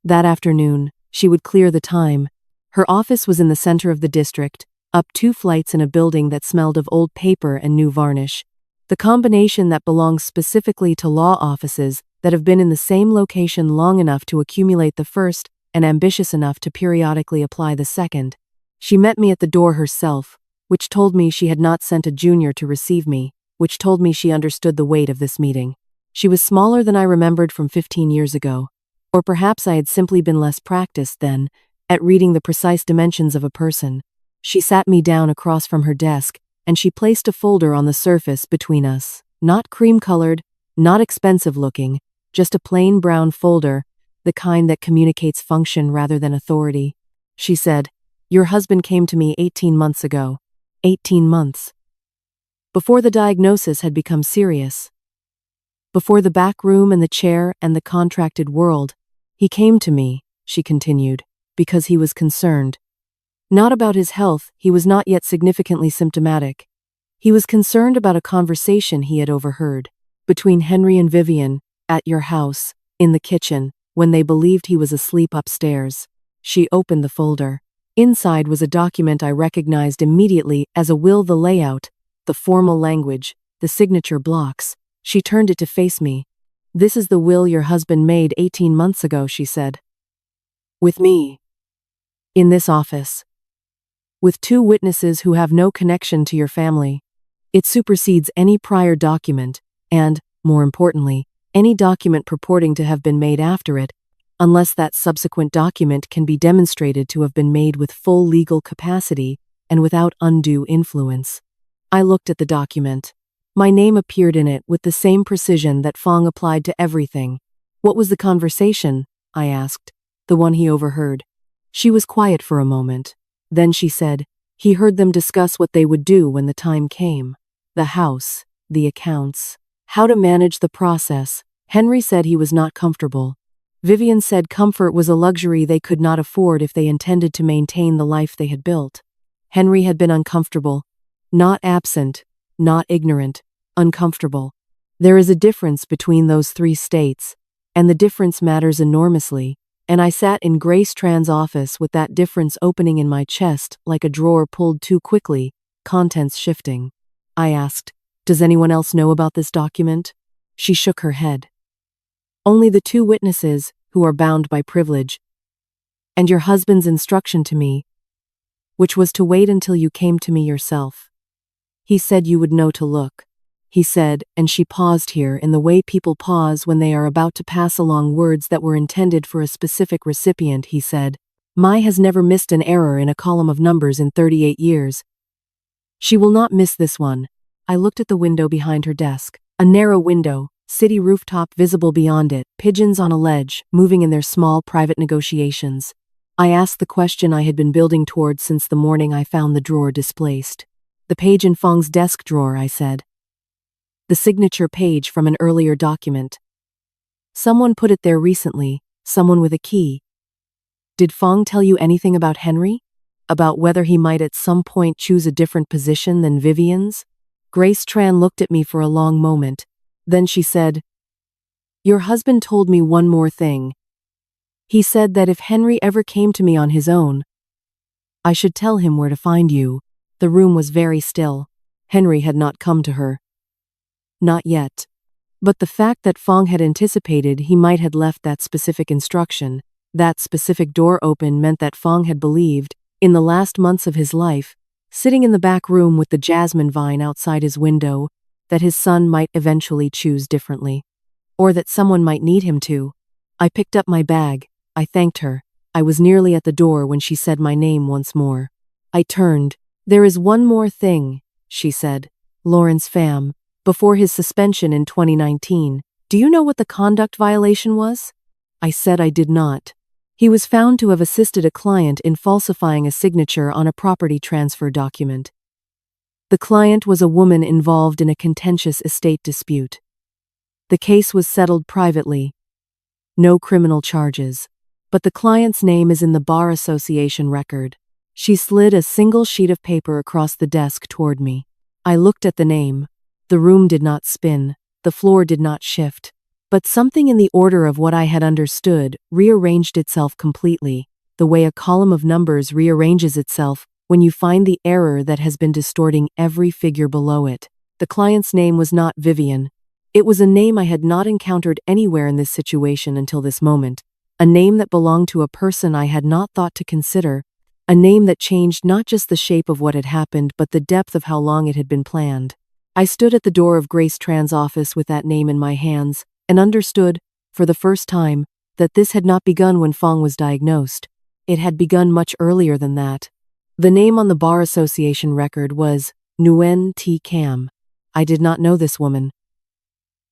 That afternoon, she would clear the time. Her office was in the center of the district, up 2 flights in a building that smelled of old paper and new varnish. The combination that belongs specifically to law offices that have been in the same location long enough to accumulate the first and ambitious enough to periodically apply the second. She met me at the door herself, which told me she had not sent a junior to receive me, which told me she understood the weight of this meeting. She was smaller than I remembered from 15 years ago. Or perhaps I had simply been less practiced then at reading the precise dimensions of a person. She sat me down across from her desk, and she placed a folder on the surface between us. Not cream-colored, not expensive-looking, just a plain brown folder, the kind that communicates function rather than authority. She said, "Your husband came to me 18 months ago." 18 months. Before the diagnosis had become serious. Before the back room and the chair and the contracted world, he came to me, she continued, because he was concerned. Not about his health, he was not yet significantly symptomatic. He was concerned about a conversation he had overheard, between Henry and Vivian, at your house, in the kitchen, when they believed he was asleep upstairs. She opened the folder. Inside was a document I recognized immediately as a will. The layout, the formal language, the signature blocks. She turned it to face me. "This is the will your husband made 18 months ago," she said. "With me. In this office. With 2 witnesses who have no connection to your family. It supersedes any prior document, and, more importantly, any document purporting to have been made after it, unless that subsequent document can be demonstrated to have been made with full legal capacity and without undue influence." I looked at the document. My name appeared in it with the same precision that Fong applied to everything. "What was the conversation?" I asked, the one he overheard. She was quiet for a moment. Then she said, "He heard them discuss what they would do when the time came. The house, the accounts, how to manage the process. Henry said he was not comfortable. Vivian said comfort was a luxury they could not afford if they intended to maintain the life they had built. Henry had been uncomfortable. Not absent, not ignorant, uncomfortable. There is a difference between those 3 states, and the difference matters enormously, and I sat in Grace Tran's office with that difference opening in my chest like a drawer pulled too quickly, contents shifting. I asked, "Does anyone else know about this document?" She shook her head. "Only the 2 witnesses, who are bound by privilege. And your husband's instruction to me, which was to wait until you came to me yourself. He said you would know to look." He said, and she paused here in the way people pause when they are about to pass along words that were intended for a specific recipient. He said, "Mai has never missed an error in a column of numbers in 38 years. She will not miss this one." I looked at the window behind her desk. A narrow window, city rooftop visible beyond it, pigeons on a ledge, moving in their small private negotiations. I asked the question I had been building toward since the morning I found the drawer displaced. "The page in Fong's desk drawer," I said. "The signature page from an earlier document. Someone put it there recently, someone with a key." "Did Fong tell you anything about Henry? About whether he might at some point choose a different position than Vivian's?" Grace Tran looked at me for a long moment. Then she said, "Your husband told me one more thing. He said that if Henry ever came to me on his own, I should tell him where to find you." The room was very still. Henry had not come to her. Not yet. But the fact that Fong had anticipated he might have left that specific instruction, that specific door open, meant that Fong had believed, in the last months of his life, sitting in the back room with the jasmine vine outside his window, that his son might eventually choose differently. Or that someone might need him to. I picked up my bag. I thanked her. I was nearly at the door when she said my name once more. I turned. "There is one more thing," she said. "Lawrence Pham, before his suspension in 2019, do you know what the conduct violation was?" I said I did not. "He was found to have assisted a client in falsifying a signature on a property transfer document. The client was a woman involved in a contentious estate dispute. The case was settled privately. No criminal charges. But the client's name is in the Bar Association record." She slid a single sheet of paper across the desk toward me. I looked at the name. The room did not spin. The floor did not shift. But something in the order of what I had understood rearranged itself completely, the way a column of numbers rearranges itself when you find the error that has been distorting every figure below it. The client's name was not Vivian. It was a name I had not encountered anywhere in this situation until this moment, a name that belonged to a person I had not thought to consider, a name that changed not just the shape of what had happened but the depth of how long it had been planned. I stood at the door of Grace Tran's office with that name in my hands, and understood, for the first time, that this had not begun when Phong was diagnosed. It had begun much earlier than that. The name on the Bar Association record was Nguyen Thi Mai. I did not know this woman.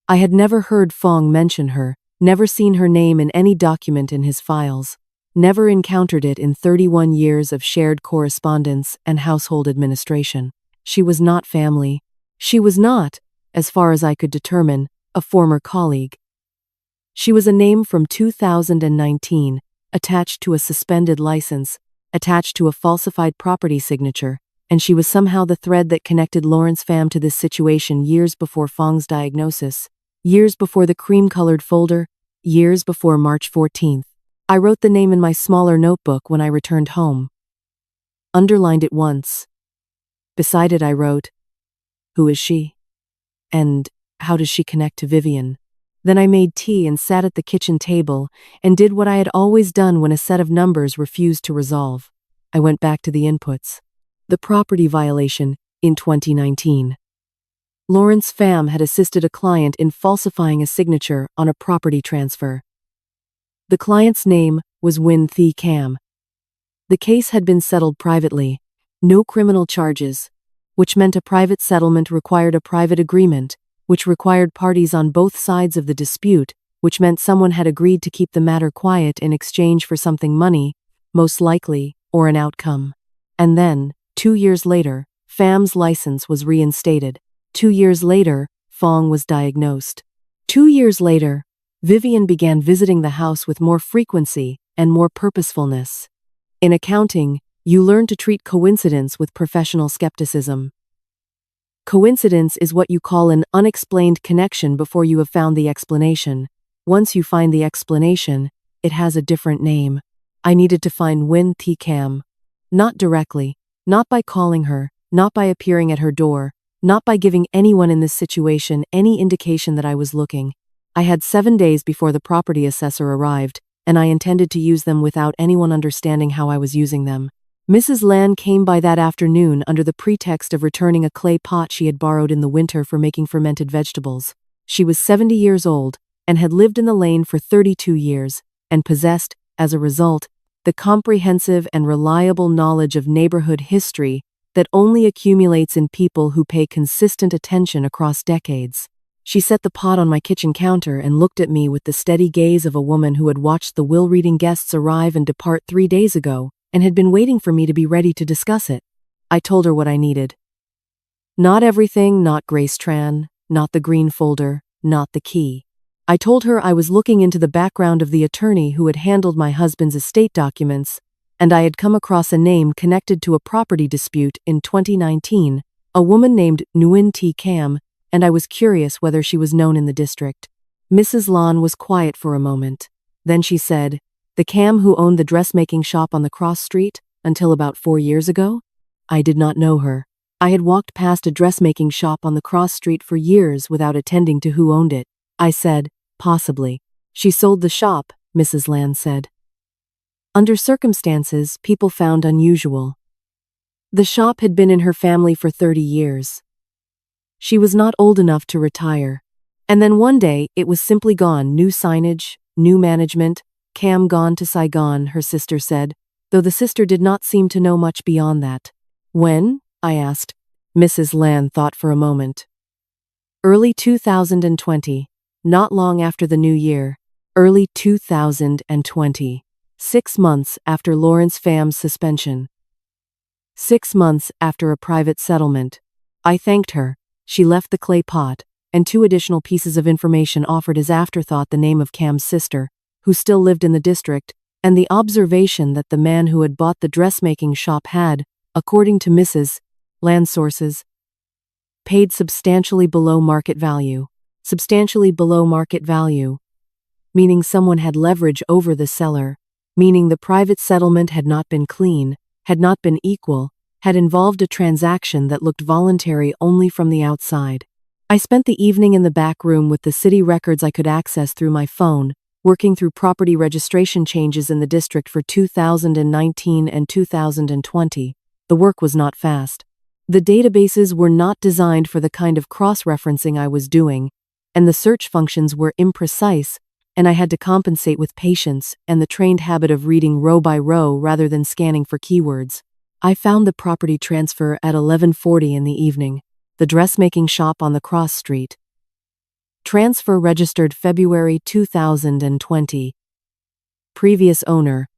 I had never heard Phong mention her, never seen her name in any document in his files, never encountered it in 31 years of shared correspondence and household administration. She was not family. She was not, as far as I could determine, a former colleague. She was a name from 2019, attached to a suspended license, attached to a falsified property signature, and she was somehow the thread that connected Lawrence Pham to this situation years before Phong's diagnosis, years before the cream-colored folder, years before March 14th. I wrote the name in my smaller notebook when I returned home. Underlined it once. Beside it I wrote, "Who is she? And how does she connect to Vivian?" Then I made tea and sat at the kitchen table and did what I had always done when a set of numbers refused to resolve. I went back to the inputs. The property violation in 2019. Lawrence Pham had assisted a client in falsifying a signature on a property transfer. The client's name was Nguyen Thi Mai. The case had been settled privately, no criminal charges, which meant a private settlement required a private agreement, which required parties on both sides of the dispute, which meant someone had agreed to keep the matter quiet in exchange for something money, most likely, or an outcome. And then, 2 years later, Pham's license was reinstated. 2 years later, Phong was diagnosed. 2 years later, Vivian began visiting the house with more frequency and more purposefulness. In accounting, you learn to treat coincidence with professional skepticism. Coincidence is what you call an unexplained connection before you have found the explanation. Once you find the explanation, it has a different name. I needed to find Nguyen Thi Mai. Not directly, not by calling her, not by appearing at her door, not by giving anyone in this situation any indication that I was looking. I had 7 days before the property assessor arrived, and I intended to use them without anyone understanding how I was using them. Mrs. Lan came by that afternoon under the pretext of returning a clay pot she had borrowed in the winter for making fermented vegetables. She was 70 years old, and had lived in the lane for 32 years, and possessed, as a result, the comprehensive and reliable knowledge of neighborhood history that only accumulates in people who pay consistent attention across decades. She set the pot on my kitchen counter and looked at me with the steady gaze of a woman who had watched the will-reading guests arrive and depart 3 days ago, and had been waiting for me to be ready to discuss it. I told her what I needed. Not everything, not Grace Tran, not the green folder, not the key. I told her I was looking into the background of the attorney who had handled my husband's estate documents, and I had come across a name connected to a property dispute in 2019, a woman named Nguyen Thi Mai, and I was curious whether she was known in the district. Mrs. Lan was quiet for a moment. Then she said, "The Cam who owned the dressmaking shop on the cross street, until about 4 years ago?" I did not know her. I had walked past a dressmaking shop on the cross street for years without attending to who owned it. I said, "Possibly. She sold the shop," Mrs. Lan said. "Under circumstances people found unusual. The shop had been in her family for 30 years. She was not old enough to retire. And then one day, it was simply gone. New signage, new management, Cam gone to Saigon, her sister said, though the sister did not seem to know much beyond that. When? I asked. Mrs. Lan thought for a moment. Early 2020. Not long after the new year. Early 2020. 6 months after Lawrence Pham's suspension. 6 months after a private settlement. I thanked her. She left the clay pot, and 2 additional pieces of information offered as afterthought: the name of Cam's sister, who still lived in the district, and the observation that the man who had bought the dressmaking shop had, according to Mrs. Land's sources, paid substantially below market value. Substantially below market value. Meaning someone had leverage over the seller. Meaning the private settlement had not been clean, had not been equal, had involved a transaction that looked voluntary only from the outside. I spent the evening in the back room with the city records I could access through my phone, working through property registration changes in the district for 2019 and 2020. The work was not fast. The databases were not designed for the kind of cross-referencing I was doing, and the search functions were imprecise, and I had to compensate with patience and the trained habit of reading row by row rather than scanning for keywords. I found the property transfer at 11:40 in the evening, the dressmaking shop on the cross street. Transfer registered February 2020. Previous owner: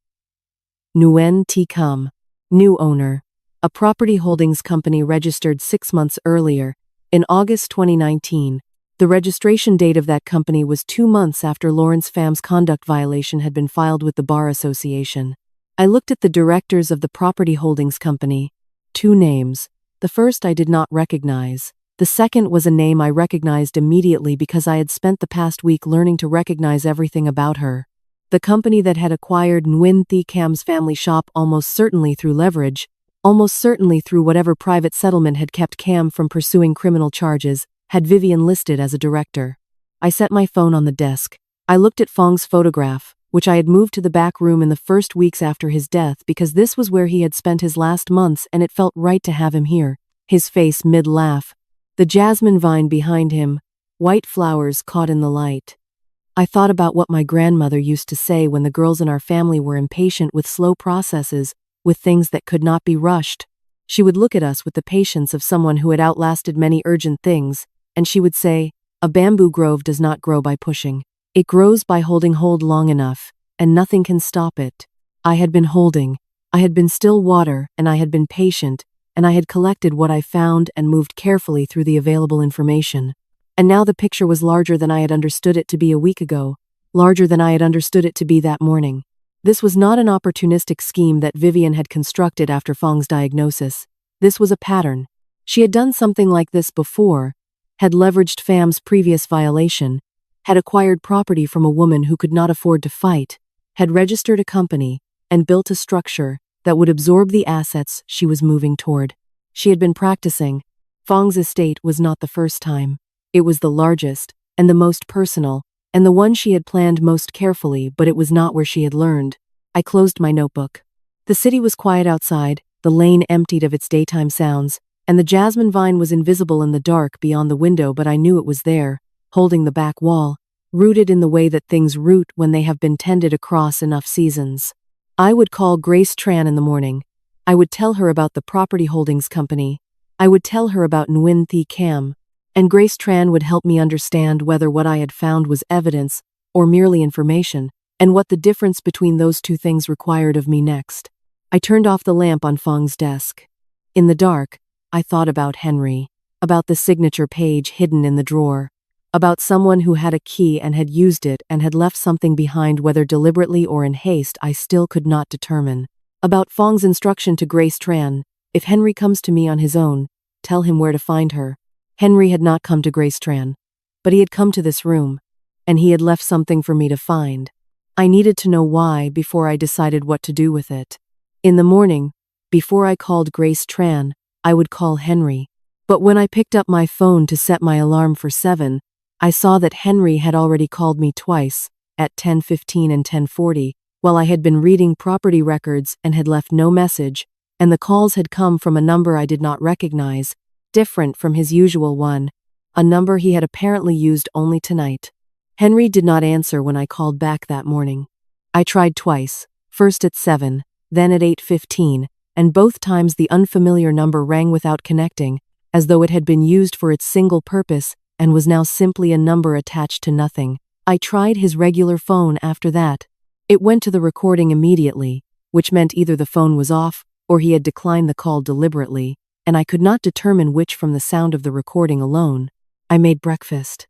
Nguyen Thi Mai. New owner: a property holdings company registered 6 months earlier, in August 2019. The registration date of that company was 2 months after Lawrence Pham's conduct violation had been filed with the Bar Association. I looked at the directors of the property holdings company. 2 names. The first I did not recognize. The second was a name I recognized immediately because I had spent the past week learning to recognize everything about her. The company that had acquired Nguyen Thi Mai's family shop, almost certainly through leverage, almost certainly through whatever private settlement had kept Cam from pursuing criminal charges, had Vivian listed as a director. I set my phone on the desk. I looked at Fong's photograph, which I had moved to the back room in the first weeks after his death because this was where he had spent his last months and it felt right to have him here. His face mid-laugh. The jasmine vine behind him, white flowers caught in the light. I thought about what my grandmother used to say when the girls in our family were impatient with slow processes, with things that could not be rushed. She would look at us with the patience of someone who had outlasted many urgent things, and she would say, "A bamboo grove does not grow by pushing. It grows by holding hold long enough, and nothing can stop it." I had been holding, I had been still water, and I had been patient, and I had collected what I found and moved carefully through the available information. And now the picture was larger than I had understood it to be a week ago, larger than I had understood it to be that morning. This was not an opportunistic scheme that Vivian had constructed after Fong's diagnosis. This was a pattern. She had done something like this before, had leveraged Pham's previous violation, had acquired property from a woman who could not afford to fight, had registered a company, and built a structure that would absorb the assets she was moving toward. She had been practicing. Fong's estate was not the first time. It was the largest, and the most personal, and the one she had planned most carefully, but it was not where she had learned. I closed my notebook. The city was quiet outside, the lane emptied of its daytime sounds, and the jasmine vine was invisible in the dark beyond the window, but I knew it was there, holding the back wall, rooted in the way that things root when they have been tended across enough seasons. I would call Grace Tran in the morning. I would tell her about the property holdings company. I would tell her about Nguyen Thi Mai, and Grace Tran would help me understand whether what I had found was evidence or merely information, and what the difference between those two things required of me next. I turned off the lamp on Fong's desk. In the dark, I thought about Henry, about the signature page hidden in the drawer, about someone who had a key and had used it and had left something behind, whether deliberately or in haste I still could not determine, about Fong's instruction to Grace Tran: "If Henry comes to me on his own, tell him where to find her." Henry had not come to Grace Tran, but he had come to this room, and he had left something for me to find. I needed to know why before I decided what to do with it. In the morning, before I called Grace Tran, I would call Henry. But when I picked up my phone to set my alarm for 7, I saw that Henry had already called me twice, at 10:15 and 10:40, while I had been reading property records and had left no message, and the calls had come from a number I did not recognize, different from his usual one, a number he had apparently used only tonight. Henry did not answer when I called back that morning. I tried twice, first at 7, then at 8:15, and both times the unfamiliar number rang without connecting, as though it had been used for its single purpose and was now simply a number attached to nothing. I tried his regular phone after that. It went to the recording immediately, which meant either the phone was off or he had declined the call deliberately, and I could not determine which from the sound of the recording alone. I made breakfast.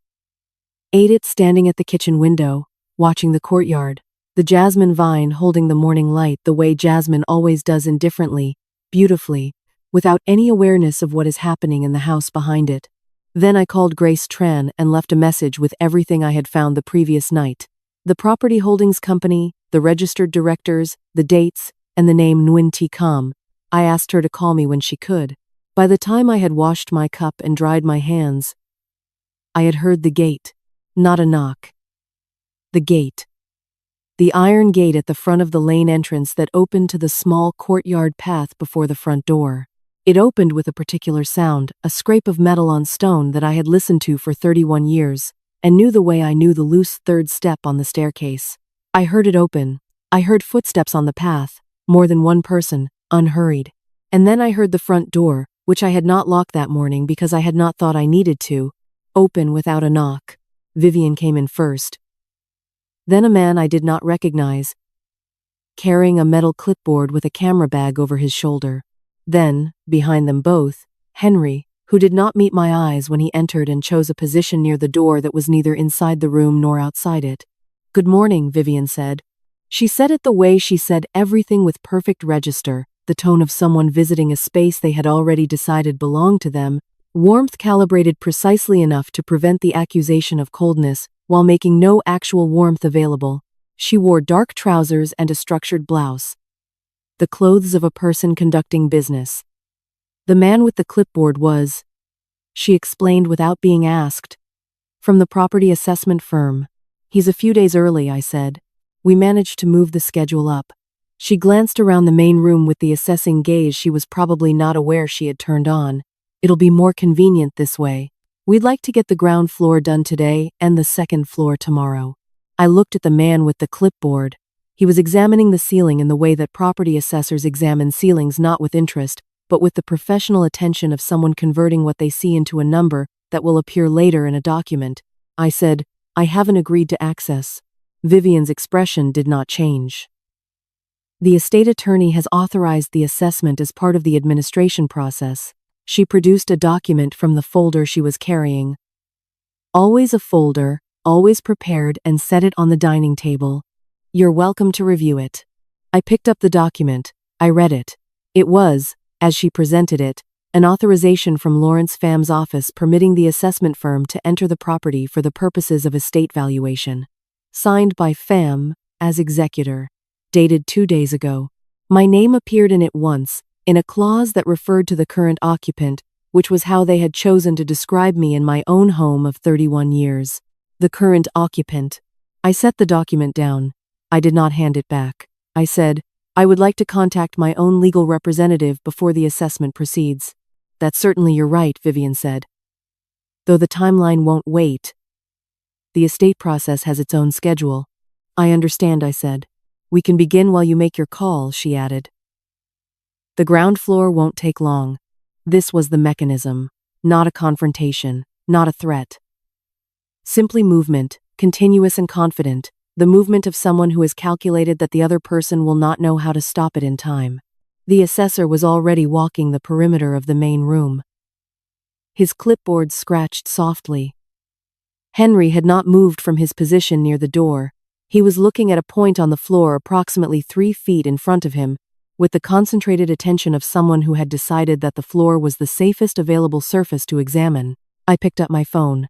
Ate it standing at the kitchen window, watching the courtyard, the jasmine vine holding the morning light the way jasmine always does, indifferently, beautifully, without any awareness of what is happening in the house behind it. Then I called Grace Tran and left a message with everything I had found the previous night. The property holdings company, the registered directors, the dates, and the name Nguyen Thi Mai. I asked her to call me when she could. By the time I had washed my cup and dried my hands, I had heard the gate. Not a knock. The gate. The iron gate at the front of the lane entrance that opened to the small courtyard path before the front door. It opened with a particular sound, a scrape of metal on stone that I had listened to for 31 years, and knew the way I knew the loose third step on the staircase. I heard it open. I heard footsteps on the path, more than one person, unhurried. And then I heard the front door, which I had not locked that morning because I had not thought I needed to, open without a knock. Vivian came in first. Then a man I did not recognize, carrying a metal clipboard with a camera bag over his shoulder. Then, behind them both, Henry, who did not meet my eyes when he entered and chose a position near the door that was neither inside the room nor outside it. "Good morning," Vivian said. She said it the way she said everything, with perfect register, the tone of someone visiting a space they had already decided belonged to them, warmth calibrated precisely enough to prevent the accusation of coldness, while making no actual warmth available. She wore dark trousers and a structured blouse. The clothes of a person conducting business. The man with the clipboard was, she explained without being asked, from the property assessment firm. "He's a few days early," I said. "We managed to move the schedule up." She glanced around the main room with the assessing gaze she was probably not aware she had turned on. "It'll be more convenient this way. We'd like to get the ground floor done today and the second floor tomorrow." I looked at the man with the clipboard. He was examining the ceiling in the way that property assessors examine ceilings, not with interest, but with the professional attention of someone converting what they see into a number that will appear later in a document. I said, "I haven't agreed to access." Vivian's expression did not change. "The estate attorney has authorized the assessment as part of the administration process." She produced a document from the folder she was carrying. Always a folder, always prepared, and set it on the dining table. "You're welcome to review it." I picked up the document. I read it. It was, as she presented it, an authorization from Lawrence Pham's office permitting the assessment firm to enter the property for the purposes of estate valuation. Signed by Pham, as executor. Dated 2 days ago. My name appeared in it once, in a clause that referred to the current occupant, which was how they had chosen to describe me in my own home of 31 years. The current occupant. I set the document down. I did not hand it back. I said, "I would like to contact my own legal representative before the assessment proceeds." "That's certainly your right," Vivian said. "Though the timeline won't wait. The estate process has its own schedule." "I understand," I said. "We can begin while you make your call," she added. "The ground floor won't take long." This was the mechanism. Not a confrontation, not a threat. Simply movement, continuous and confident, the movement of someone who has calculated that the other person will not know how to stop it in time. The assessor was already walking the perimeter of the main room. His clipboard scratched softly. Henry had not moved from his position near the door. He was looking at a point on the floor approximately 3 feet in front of him, with the concentrated attention of someone who had decided that the floor was the safest available surface to examine. I picked up my phone.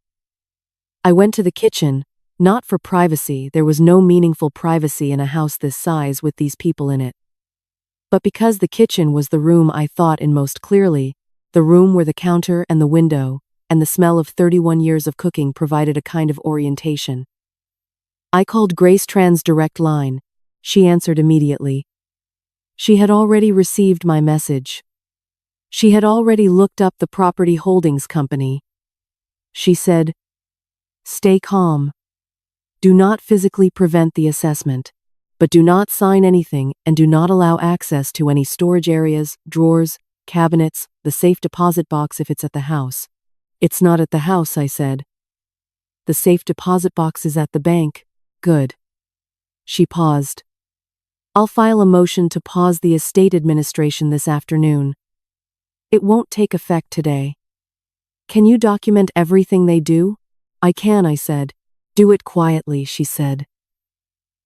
I went to the kitchen, not for privacy. There was no meaningful privacy in a house this size with these people in it. But because the kitchen was the room I thought in most clearly, the room where the counter and the window, and the smell of 31 years of cooking provided a kind of orientation. I called Grace Tran's direct line. She answered immediately. She had already received my message. She had already looked up the property holdings company. She said, "Stay calm. Do not physically prevent the assessment, but do not sign anything and do not allow access to any storage areas, drawers, cabinets, the safe deposit box if it's at the house." "It's not at the house," I said. "The safe deposit box is at the bank." "Good." She paused. "I'll file a motion to pause the estate administration this afternoon. It won't take effect today. Can you document everything they do?" "I can," I said. "Do it quietly," she said.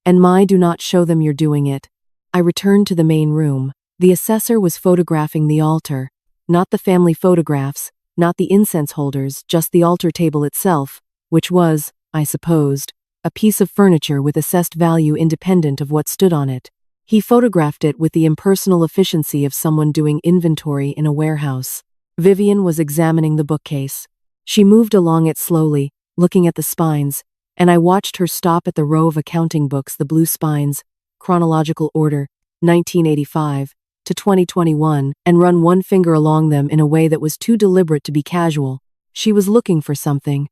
"And do not show them you're doing it." I returned to the main room. The assessor was photographing the altar. Not the family photographs, not the incense holders, just the altar table itself, which was, I supposed, a piece of furniture with assessed value independent of what stood on it. He photographed it with the impersonal efficiency of someone doing inventory in a warehouse. Vivian was examining the bookcase. She moved along it slowly, looking at the spines, and I watched her stop at the row of accounting books, the blue spines, chronological order, 1985 to 2021, and run one finger along them in a way that was too deliberate to be casual. She was looking for something,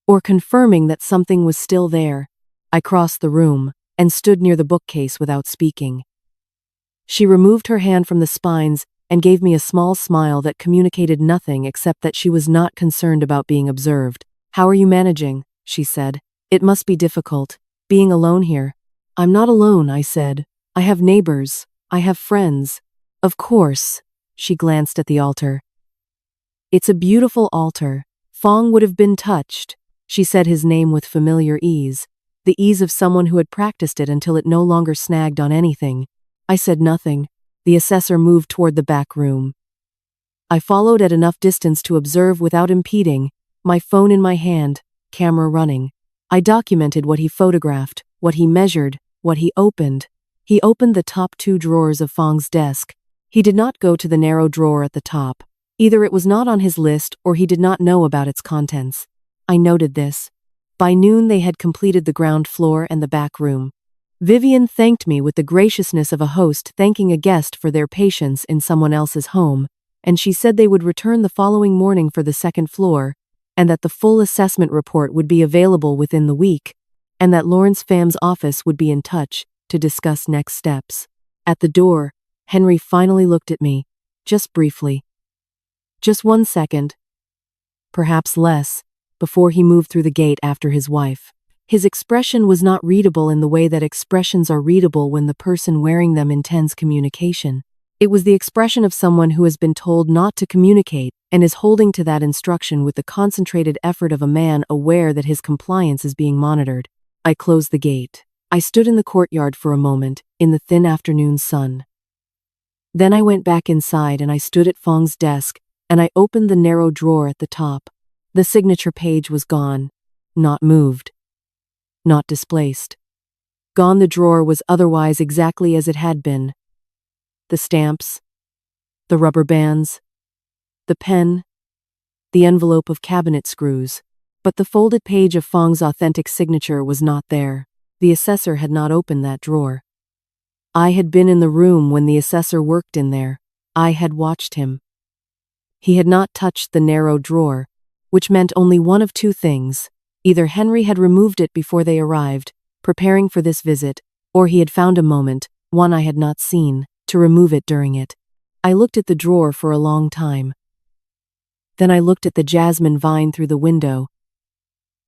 or confirming that something was still there. I crossed the room and stood near the bookcase without speaking. She removed her hand from the spines and gave me a small smile that communicated nothing except that she was not concerned about being observed. "How are you managing?" she said. "It must be difficult, being alone here." "I'm not alone," I said. "I have neighbors. I have friends." "Of course." She glanced at the altar. "It's a beautiful altar. Fong would have been touched." She said his name with familiar ease, the ease of someone who had practiced it until it no longer snagged on anything. I said nothing. The assessor moved toward the back room. I followed at enough distance to observe without impeding, my phone in my hand, camera running. I documented what he photographed, what he measured, what he opened. He opened the top 2 drawers of Fong's desk. He did not go to the narrow drawer at the top. Either it was not on his list or he did not know about its contents. I noted this. By noon they had completed the ground floor and the back room. Vivian thanked me with the graciousness of a host thanking a guest for their patience in someone else's home, and she said they would return the following morning for the second floor, and that the full assessment report would be available within the week, and that Lawrence Pham's office would be in touch to discuss next steps. At the door, Henry finally looked at me, just briefly. Just 1 second. Perhaps less, before he moved through the gate after his wife. His expression was not readable in the way that expressions are readable when the person wearing them intends communication. It was the expression of someone who has been told not to communicate and is holding to that instruction with the concentrated effort of a man aware that his compliance is being monitored. I closed the gate. I stood in the courtyard for a moment, in the thin afternoon sun. Then I went back inside and I stood at Fong's desk, and I opened the narrow drawer at the top. The signature page was gone. Not moved. Not displaced. Gone. The drawer was otherwise exactly as it had been. The stamps, the rubber bands, the pen, the envelope of cabinet screws. But the folded page of Fong's authentic signature was not there. The assessor had not opened that drawer. I had been in the room when the assessor worked in there. I had watched him. He had not touched the narrow drawer, which meant only one of 2 things. Either Henry had removed it before they arrived, preparing for this visit, or he had found a moment, one I had not seen, to remove it during it. I looked at the drawer for a long time. Then I looked at the jasmine vine through the window.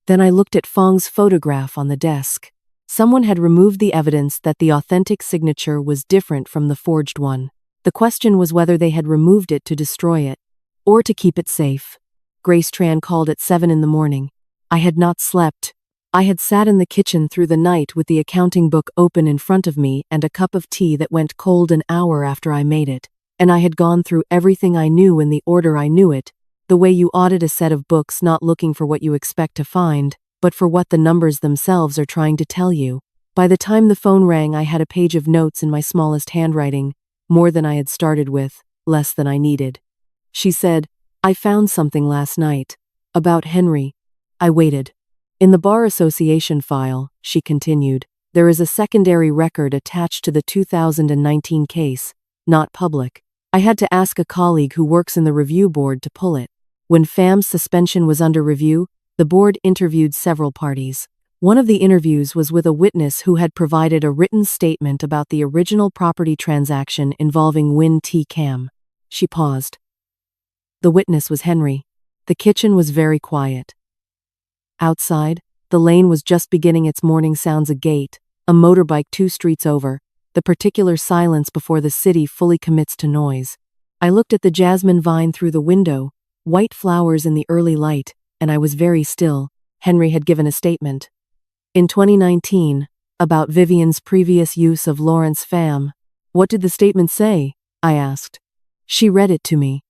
Then I looked at Fong's photograph on the desk. Someone had removed the evidence that the authentic signature was different from the forged one. The question was whether they had removed it to destroy it, or to keep it safe. Grace Tran called at 7 in the morning. I had not slept. I had sat in the kitchen through the night with the accounting book open in front of me and a cup of tea that went cold an hour after I made it, and I had gone through everything I knew in the order I knew it, the way you audit a set of books, not looking for what you expect to find, but for what the numbers themselves are trying to tell you. By the time the phone rang, I had a page of notes in my smallest handwriting, more than I had started with, less than I needed. She said, "I found something last night. About Henry." I waited. "In the Bar Association file," she continued, "there is a secondary record attached to the 2019 case, not public. I had to ask a colleague who works in the review board to pull it. When Pham's suspension was under review, the board interviewed several parties. One of the interviews was with a witness who had provided a written statement about the original property transaction involving Nguyen Thi Mai. She paused. The witness was Henry. The kitchen was very quiet. Outside, the lane was just beginning its morning sounds: a gate, a motorbike 2 streets over, the particular silence before the city fully commits to noise. I looked at the jasmine vine through the window, white flowers in the early light, and I was very still. Henry had given a statement in 2019 about Vivian's previous use of Lawrence Pham. What did the statement say? I asked. She read it to me.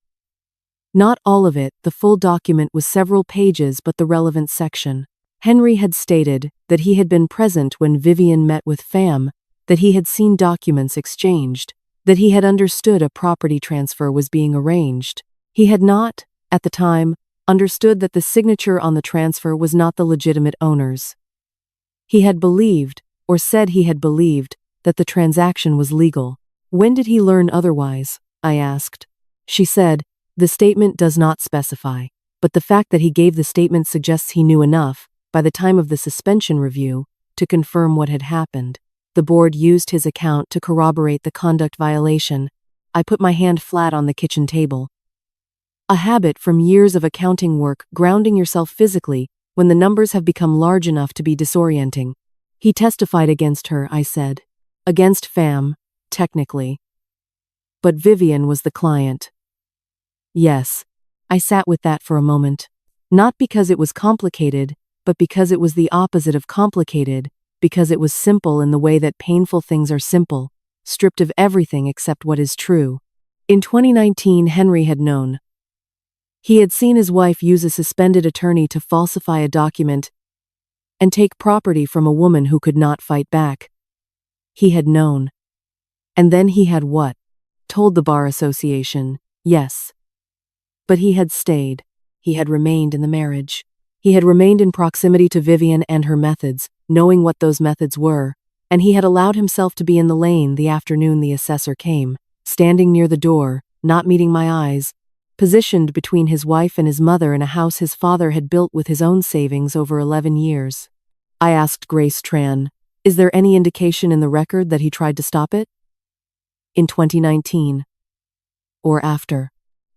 Not all of it, the full document was several pages, but the relevant section. Henry had stated that he had been present when Vivian met with Pham, that he had seen documents exchanged, that he had understood a property transfer was being arranged. He had not, at the time, understood that the signature on the transfer was not the legitimate owner's. He had believed, or said he had believed, that the transaction was legal. When did he learn otherwise? I asked. She said, the statement does not specify, but the fact that he gave the statement suggests he knew enough, by the time of the suspension review, to confirm what had happened. The board used his account to corroborate the conduct violation. I put my hand flat on the kitchen table. A habit from years of accounting work, grounding yourself physically when the numbers have become large enough to be disorienting. He testified against her, I said. Against Pham, technically. But Vivian was the client. Yes. I sat with that for a moment. Not because it was complicated, but because it was the opposite of complicated, because it was simple in the way that painful things are simple, stripped of everything except what is true. In 2019, Henry had known. He had seen his wife use a suspended attorney to falsify a document and take property from a woman who could not fight back. He had known. And then he had what? Told the Bar Association, yes. But he had stayed. He had remained in the marriage. He had remained in proximity to Vivian and her methods, knowing what those methods were, and he had allowed himself to be in the lane the afternoon the assessor came, standing near the door, not meeting my eyes, positioned between his wife and his mother in a house his father had built with his own savings over 11 years. I asked Grace Tran, is there any indication in the record that he tried to stop it? In 2019. Or after.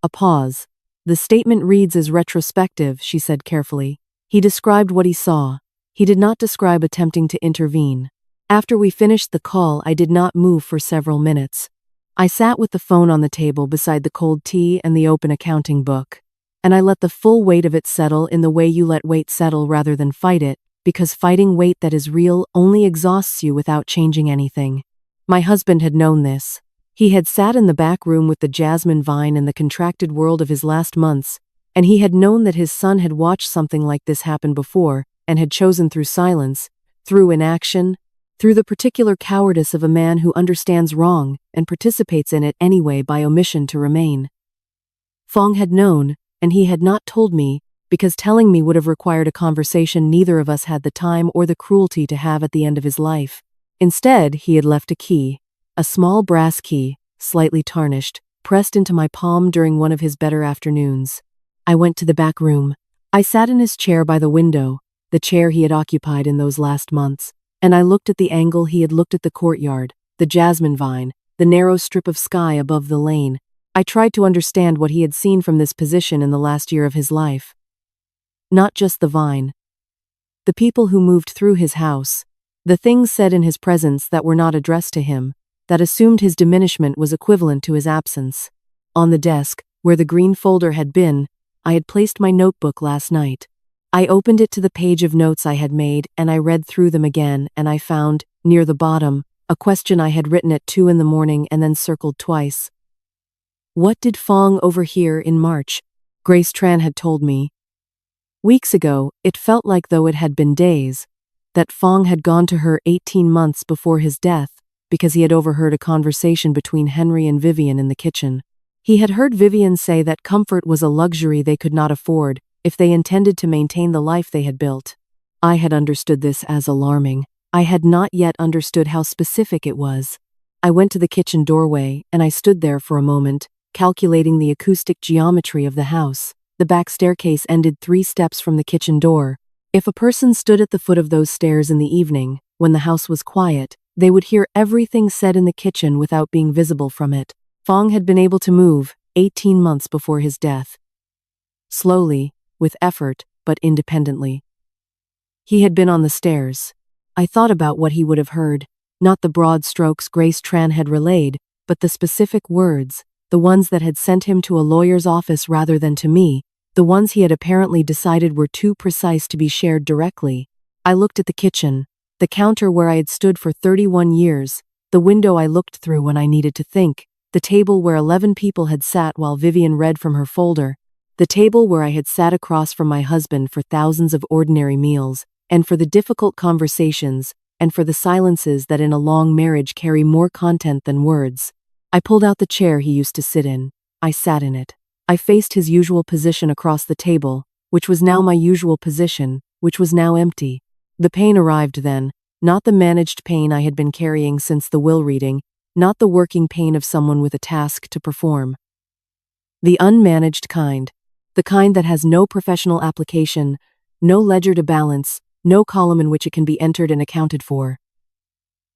A pause. The statement reads as retrospective, she said carefully. He described what he saw. He did not describe attempting to intervene. After we finished the call, I did not move for several minutes. I sat with the phone on the table beside the cold tea and the open accounting book. And I let the full weight of it settle in the way you let weight settle rather than fight it, because fighting weight that is real only exhausts you without changing anything. My husband had known this. He had sat in the back room with the jasmine vine in the contracted world of his last months, and he had known that his son had watched something like this happen before, and had chosen through silence, through inaction, through the particular cowardice of a man who understands wrong and participates in it anyway by omission to remain. Phong had known, and he had not told me, because telling me would have required a conversation neither of us had the time or the cruelty to have at the end of his life. Instead, he had left a key. A small brass key, slightly tarnished, pressed into my palm during one of his better afternoons. I went to the back room. I sat in his chair by the window, the chair he had occupied in those last months, and I looked at the angle he had looked at the courtyard, the jasmine vine, the narrow strip of sky above the lane. I tried to understand what he had seen from this position in the last year of his life. Not just the vine. The people who moved through his house, the things said in his presence that were not addressed to him, that assumed his diminishment was equivalent to his absence. On the desk, where the green folder had been, I had placed my notebook last night. I opened it to the page of notes I had made, and I read through them again, and I found, near the bottom, a question I had written at 2 in the morning and then circled twice. What did Phong overhear in March? Grace Tran had told me. Weeks ago, it felt like though it had been days, that Phong had gone to her 18 months before his death, because he had overheard a conversation between Henry and Vivian in the kitchen. He had heard Vivian say that comfort was a luxury they could not afford if they intended to maintain the life they had built. I had understood this as alarming. I had not yet understood how specific it was. I went to the kitchen doorway, and I stood there for a moment, calculating the acoustic geometry of the house. The back staircase ended 3 steps from the kitchen door. If a person stood at the foot of those stairs in the evening, when the house was quiet, they would hear everything said in the kitchen without being visible from it. Fong had been able to move 18 months before his death. Slowly, with effort, but independently. He had been on the stairs. I thought about what he would have heard, not the broad strokes Grace Tran had relayed, but the specific words, the ones that had sent him to a lawyer's office rather than to me, the ones he had apparently decided were too precise to be shared directly. I looked at the kitchen, the counter where I had stood for 31 years, the window I looked through when I needed to think, the table where 11 people had sat while Vivian read from her folder, the table where I had sat across from my husband for thousands of ordinary meals, and for the difficult conversations, and for the silences that in a long marriage carry more content than words. I pulled out the chair he used to sit in. I sat in it. I faced his usual position across the table, which was now my usual position, which was now empty. The pain arrived then, not the managed pain I had been carrying since the will reading, not the working pain of someone with a task to perform. The unmanaged kind. The kind that has no professional application, no ledger to balance, no column in which it can be entered and accounted for.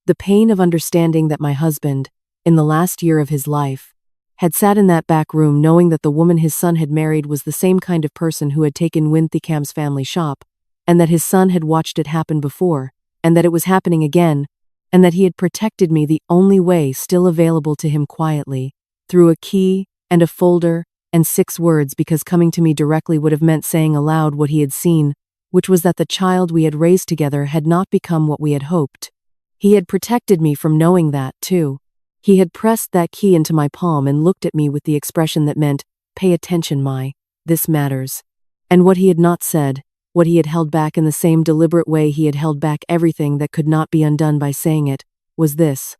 The pain of understanding that my husband, in the last year of his life, had sat in that back room knowing that the woman his son had married was the same kind of person who had taken Nguyen Thi Mai's family shop, and that his son had watched it happen before, and that it was happening again, and that he had protected me the only way still available to him quietly, through a key and a folder and 6 words, because coming to me directly would have meant saying aloud what he had seen, which was that the child we had raised together had not become what we had hoped. He had protected me from knowing that, too. He had pressed that key into my palm and looked at me with the expression that meant, "Pay attention, Mai, this matters." And what he had not said, what he had held back in the same deliberate way he had held back everything that could not be undone by saying it, was this.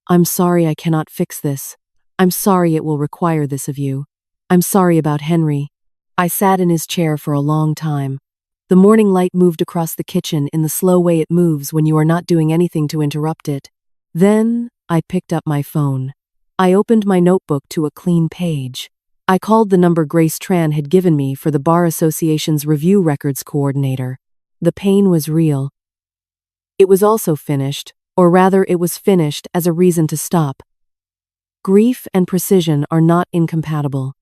"I'm sorry I cannot fix this. I'm sorry it will require this of you. I'm sorry about Henry." I sat in his chair for a long time. The morning light moved across the kitchen in the slow way it moves when you are not doing anything to interrupt it. Then, I picked up my phone. I opened my notebook to a clean page. I called the number Grace Tran had given me for the Bar Association's review records coordinator. The pain was real. It was also finished, or rather it was finished as a reason to stop. Grief and precision are not incompatible.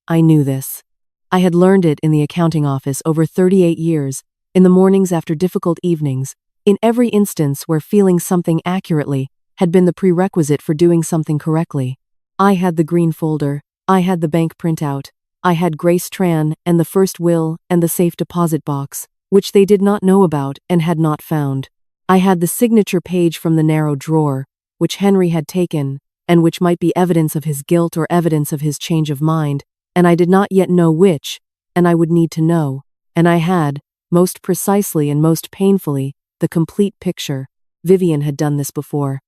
I knew this. I had learned it in the accounting office over 38 years, in the mornings after difficult evenings, in every instance where feeling something accurately had been the prerequisite for doing something correctly. I had the green folder, I had the bank printout, I had Grace Tran and the first will and the safe deposit box, which they did not know about and had not found. I had the signature page from the narrow drawer, which Henry had taken, and which might be evidence of his guilt or evidence of his change of mind, and I did not yet know which, and I would need to know, and I had, most precisely and most painfully, the complete picture. Vivian had done this before.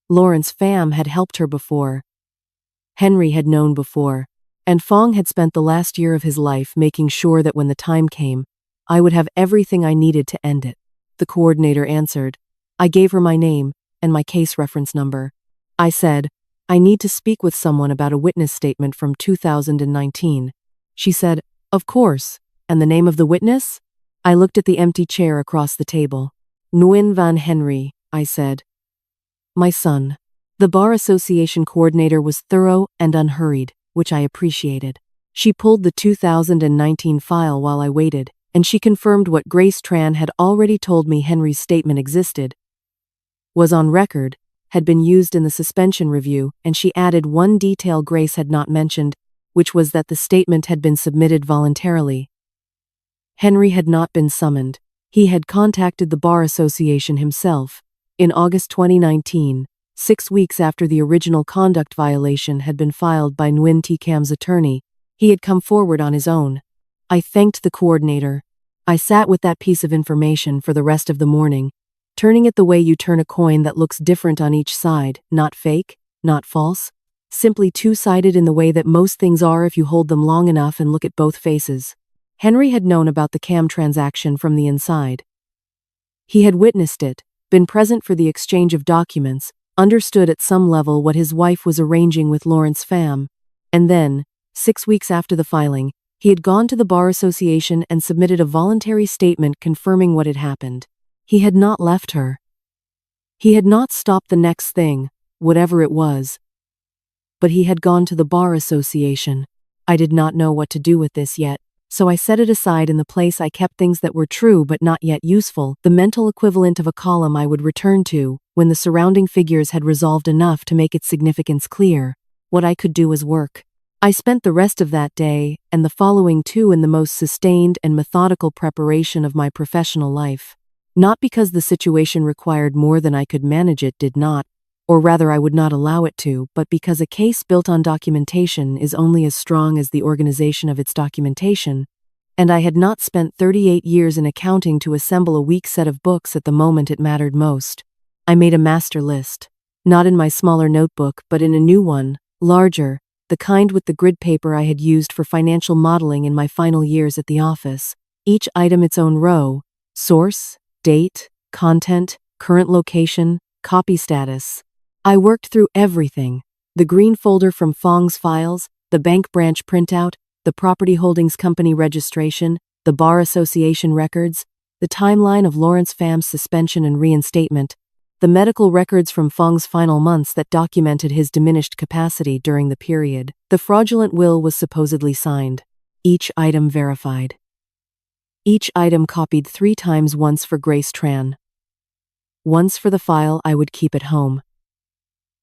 Lawrence Pham had helped her before. Henry had known before, and Fong had spent the last year of his life making sure that when the time came, I would have everything I needed to end it. The coordinator answered. I gave her my name and my case reference number. I said, I need to speak with someone about a witness statement from 2019. She said, of course, and the name of the witness? I looked at the empty chair across the table. Nguyen Van Henry, I said. My son. The Bar Association coordinator was thorough and unhurried, which I appreciated. She pulled the 2019 file while I waited, and she confirmed what Grace Tran had already told me Henry's statement existed, was on record, had been used in the suspension review, and she added one detail Grace had not mentioned, which was that the statement had been submitted voluntarily. Henry had not been summoned. He had contacted the Bar Association himself. In August 2019, 6 weeks after the original conduct violation had been filed by Nguyen Thi Mai's attorney, he had come forward on his own. I thanked the coordinator. I sat with that piece of information for the rest of the morning, turning it the way you turn a coin that looks different on each side, not fake, not false, simply two-sided in the way that most things are if you hold them long enough and look at both faces. Henry had known about the CAM transaction from the inside. He had witnessed it, been present for the exchange of documents, understood at some level what his wife was arranging with Lawrence Pham. And then, 6 weeks after the filing, he had gone to the Bar Association and submitted a voluntary statement confirming what had happened. He had not left her. He had not stopped the next thing, whatever it was. But he had gone to the Bar Association. I did not know what to do with this yet, so I set it aside in the place I kept things that were true but not yet useful, the mental equivalent of a column I would return to when the surrounding figures had resolved enough to make its significance clear. What I could do was work. I spent the rest of that day and the following 2 in the most sustained and methodical preparation of my professional life. Not because the situation required more than I could manage, it did not, or rather I would not allow it to, but because a case built on documentation is only as strong as the organization of its documentation, and I had not spent 38 years in accounting to assemble a weak set of books at the moment it mattered most. I made a master list, not in my smaller notebook but in a new one, larger, the kind with the grid paper I had used for financial modeling in my final years at the office. Each item its own row: source, date, content, current location, copy status. I worked through everything: the green folder from Fong's files, the bank branch printout, the property holdings company registration, the Bar Association records, the timeline of Lawrence Pham's suspension and reinstatement, the medical records from Fong's final months that documented his diminished capacity during the period. The fraudulent will was supposedly signed. Each item verified. Each item copied 3 times, once for Grace Tran. Once for the file I would keep at home.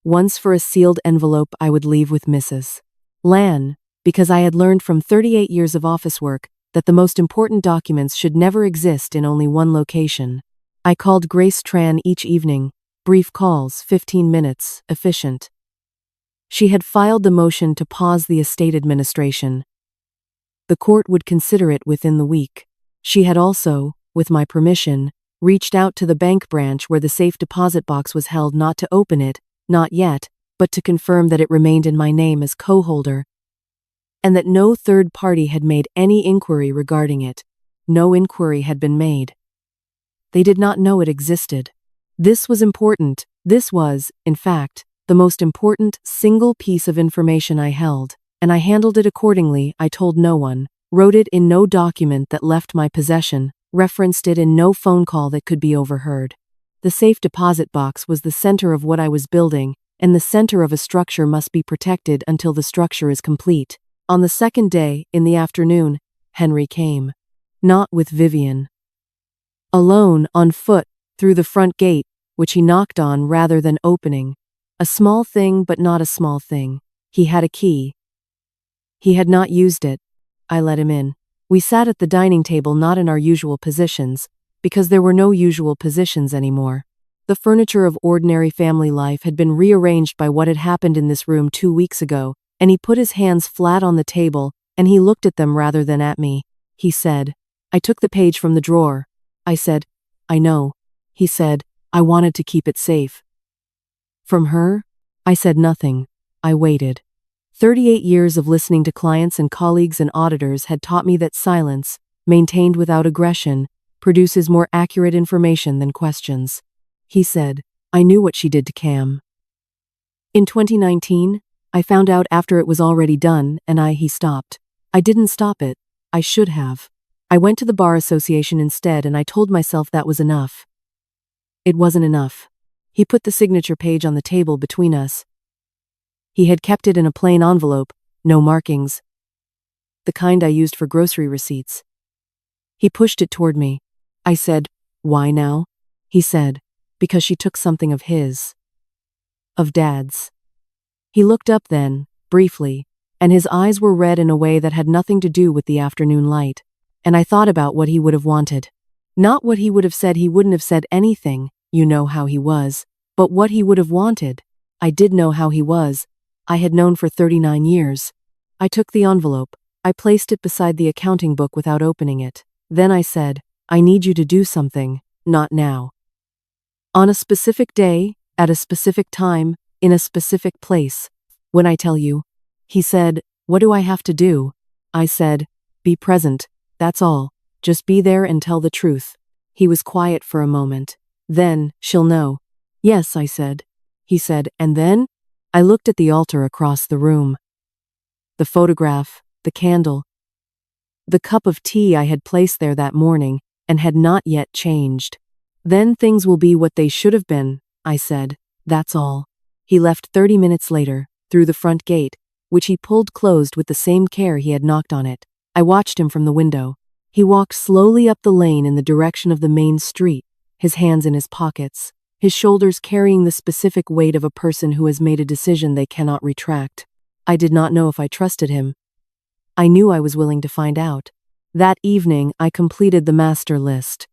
Once for a sealed envelope I would leave with Mrs. Lan, because I had learned from 38 years of office work that the most important documents should never exist in only one location. I called Grace Tran each evening, brief calls, 15 minutes, efficient. She had filed the motion to pause the estate administration. The court would consider it within the week. She had also, with my permission, reached out to the bank branch where the safe deposit box was held, not to open it, not yet, but to confirm that it remained in my name as co-holder, and that no third party had made any inquiry regarding it. No inquiry had been made. They did not know it existed. This was important. This was, in fact, the most important single piece of information I held, and I handled it accordingly. I told no one, wrote it in no document that left my possession, referenced it in no phone call that could be overheard. The safe deposit box was the center of what I was building, and the center of a structure must be protected until the structure is complete. On the second day, in the afternoon, Henry came. Not with Vivian. Alone, on foot, through the front gate, which he knocked on rather than opening. A small thing, but not a small thing. He had a key. He had not used it. I let him in. We sat at the dining table, not in our usual positions, because there were no usual positions anymore. The furniture of ordinary family life had been rearranged by what had happened in this room 2 weeks ago, and he put his hands flat on the table, and he looked at them rather than at me. He said, "I took the page from the drawer." I said, "I know." He said, "I wanted to keep it safe." From her? I said nothing. I waited. 38 years of listening to clients and colleagues and auditors had taught me that silence, maintained without aggression, produces more accurate information than questions. He said, "I knew what she did to Cam. In 2019, I found out after it was already done, and he stopped. I didn't stop it. I should have. I went to the Bar Association instead, and I told myself that was enough. It wasn't enough." He put the signature page on the table between us. He had kept it in a plain envelope, no markings. The kind I used for grocery receipts. He pushed it toward me. I said, "Why now?" He said, "Because she took something of his. Of Dad's." He looked up then, briefly, and his eyes were red in a way that had nothing to do with the afternoon light. And I thought about what he would have wanted. Not what he would have said. He wouldn't have said anything, you know how he was, but what he would have wanted. I did know how he was. I had known for 39 years. I took the envelope. I placed it beside the accounting book without opening it. Then I said, "I need you to do something, not now. On a specific day, at a specific time, in a specific place. When I tell you." He said, "What do I have to do?" I said, "Be present. That's all. Just be there and tell the truth." He was quiet for a moment. Then, "She'll know." "Yes," I said. he said, and then I looked at the altar across the room. The photograph, the candle, the cup of tea I had placed there that morning and had not yet changed. Then things will be what they should have been, I said. That's all. He left 30 minutes later, through the front gate, which he pulled closed with the same care he had knocked on it. I watched him from the window. He walked slowly up the lane in the direction of the main street, his hands in his pockets, his shoulders carrying the specific weight of a person who has made a decision they cannot retract. I did not know if I trusted him. I knew I was willing to find out. That evening, I completed the master list.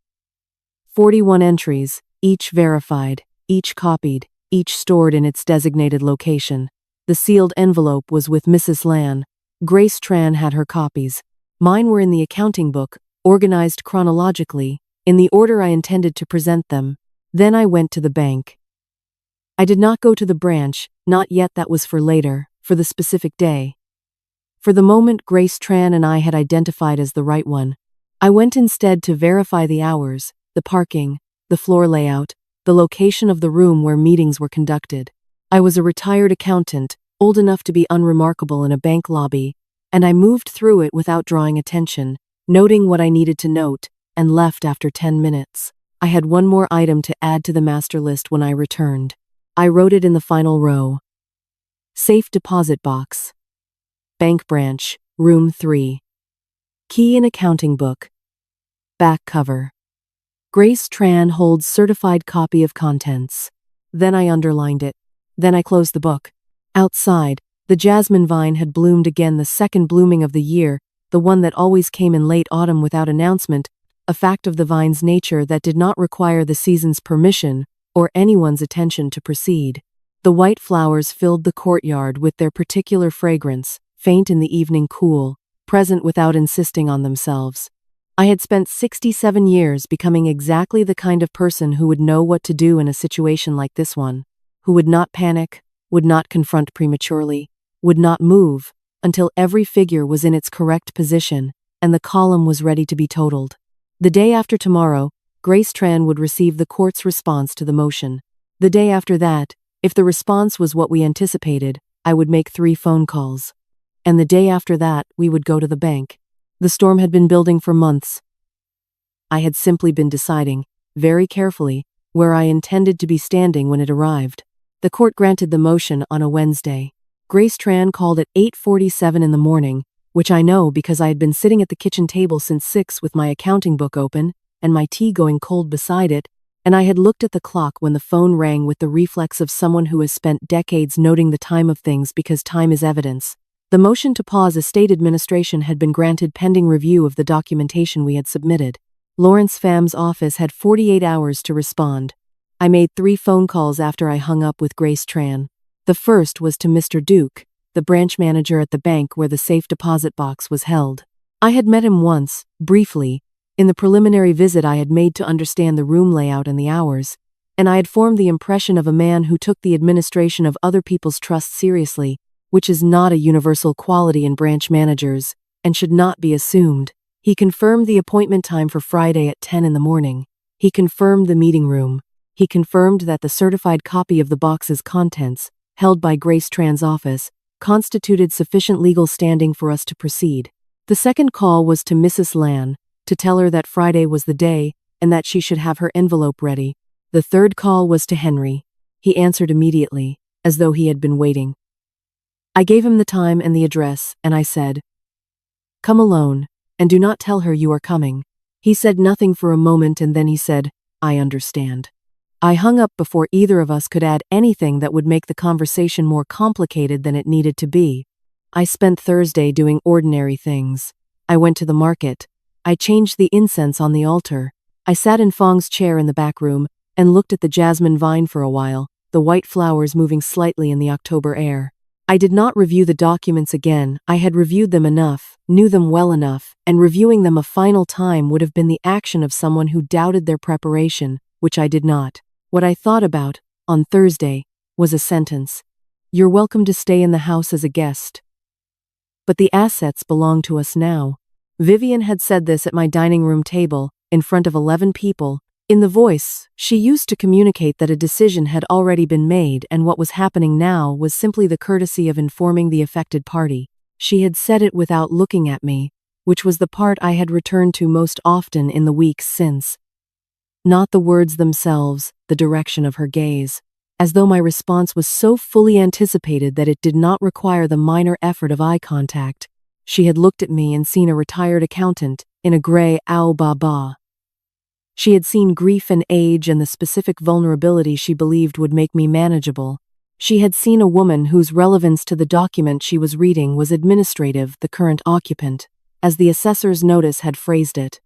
41 entries, each verified, each copied, each stored in its designated location. The sealed envelope was with Mrs. Lan. Grace Tran had her copies. Mine were in the accounting book, organized chronologically, in the order I intended to present them. Then I went to the bank. I did not go to the branch, not yet, that was for later, for the specific day. For the moment Grace Tran and I had identified as the right one. I went instead to verify the hours, the parking, the floor layout, the location of the room where meetings were conducted. I was a retired accountant, old enough to be unremarkable in a bank lobby, and I moved through it without drawing attention, noting what I needed to note, and left after 10 minutes. I had one more item to add to the master list when I returned. I wrote it in the final row. Safe deposit box. Bank branch, room 3. Key in accounting book. Back cover. Grace Tran holds certified copy of contents. Then I underlined it. Then I closed the book. Outside, the jasmine vine had bloomed again, the second blooming of the year, the one that always came in late autumn without announcement, a fact of the vine's nature that did not require the season's permission or anyone's attention to proceed. The white flowers filled the courtyard with their particular fragrance, faint in the evening cool, present without insisting on themselves. I had spent 67 years becoming exactly the kind of person who would know what to do in a situation like this one, who would not panic, would not confront prematurely, would not move until every figure was in its correct position and the column was ready to be totaled. The day after tomorrow, Grace Tran would receive the court's response to the motion. The day after that, if the response was what we anticipated, I would make 3 phone calls. And the day after that, we would go to the bank. The storm had been building for months. I had simply been deciding, very carefully, where I intended to be standing when it arrived. The court granted the motion on a Wednesday. Grace Tran called at 8:47 in the morning, which I know because I had been sitting at the kitchen table since 6 with my accounting book open and my tea going cold beside it, and I had looked at the clock when the phone rang with the reflex of someone who has spent decades noting the time of things because time is evidence. The motion to pause estate administration had been granted pending review of the documentation we had submitted. Lawrence Pham's office had 48 hours to respond. I made 3 phone calls after I hung up with Grace Tran. The first was to Mr. Duke, the branch manager at the bank where the safe deposit box was held. I had met him once, briefly, in the preliminary visit I had made to understand the room layout and the hours, and I had formed the impression of a man who took the administration of other people's trust seriously, which is not a universal quality in branch managers, and should not be assumed. He confirmed the appointment time for Friday at 10 in the morning. He confirmed the meeting room. He confirmed that the certified copy of the box's contents, held by Grace Tran's office, constituted sufficient legal standing for us to proceed. The second call was to Mrs. Lan, to tell her that Friday was the day, and that she should have her envelope ready. The third call was to Henry. He answered immediately, as though he had been waiting. I gave him the time and the address, and I said, "Come alone, and do not tell her you are coming." He said nothing for a moment and then he said, "I understand." I hung up before either of us could add anything that would make the conversation more complicated than it needed to be. I spent Thursday doing ordinary things. I went to the market. I changed the incense on the altar. I sat in Fong's chair in the back room and looked at the jasmine vine for a while, the white flowers moving slightly in the October air. I did not review the documents again. I had reviewed them enough, knew them well enough, and reviewing them a final time would have been the action of someone who doubted their preparation, which I did not. What I thought about, on Thursday, was a sentence. "You're welcome to stay in the house as a guest. But the assets belong to us now." Vivian had said this at my dining room table, in front of 11 people, In the voice, she used to communicate that a decision had already been made and what was happening now was simply the courtesy of informing the affected party. She had said it without looking at me, which was the part I had returned to most often in the weeks since. Not the words themselves, the direction of her gaze, as though my response was so fully anticipated that it did not require the minor effort of eye contact. She had looked at me and seen a retired accountant in a gray au-ba-ba. She had seen grief and age and the specific vulnerability she believed would make me manageable. She had seen a woman whose relevance to the document she was reading was administrative, the current occupant, as the assessor's notice had phrased it.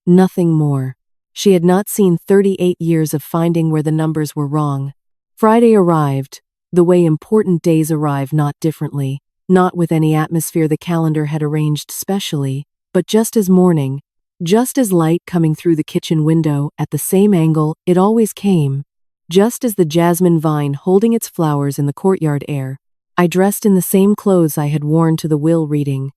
Nothing more. She had not seen 38 years of finding where the numbers were wrong. Friday arrived, the way important days arrive, not differently, not with any atmosphere the calendar had arranged specially, but just as morning, just as light coming through the kitchen window at the same angle it always came, just as the jasmine vine holding its flowers in the courtyard air. I dressed in the same clothes I had worn to the will reading.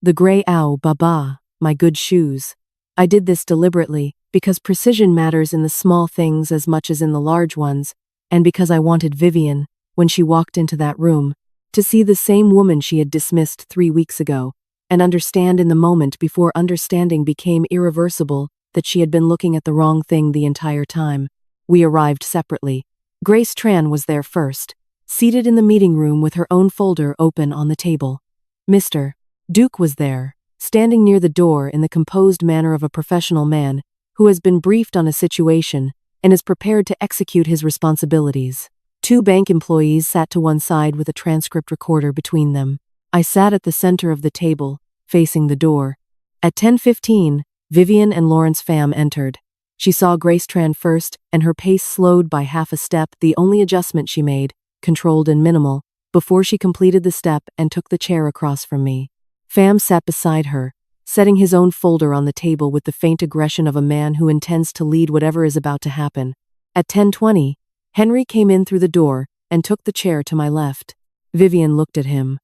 The gray au-ba-ba, my good shoes. I did this deliberately, because precision matters in the small things as much as in the large ones, and because I wanted Vivian, when she walked into that room, to see the same woman she had dismissed 3 weeks ago, and understand in the moment before understanding became irreversible that she had been looking at the wrong thing the entire time. We arrived separately. Grace Tran was there first, seated in the meeting room with her own folder open on the table. Mr. Duke was there, standing near the door in the composed manner of a professional man who has been briefed on a situation and is prepared to execute his responsibilities. 2 bank employees sat to one side with a transcript recorder between them. I sat at the center of the table, facing the door. At 10:15, Vivian and Lawrence Pham entered. She saw Grace Tran first, and her pace slowed by half a step, the only adjustment she made, controlled and minimal, before she completed the step and took the chair across from me. Pham sat beside her, setting his own folder on the table with the faint aggression of a man who intends to lead whatever is about to happen. At 10:20, Henry came in through the door and took the chair to my left. Vivian looked at him.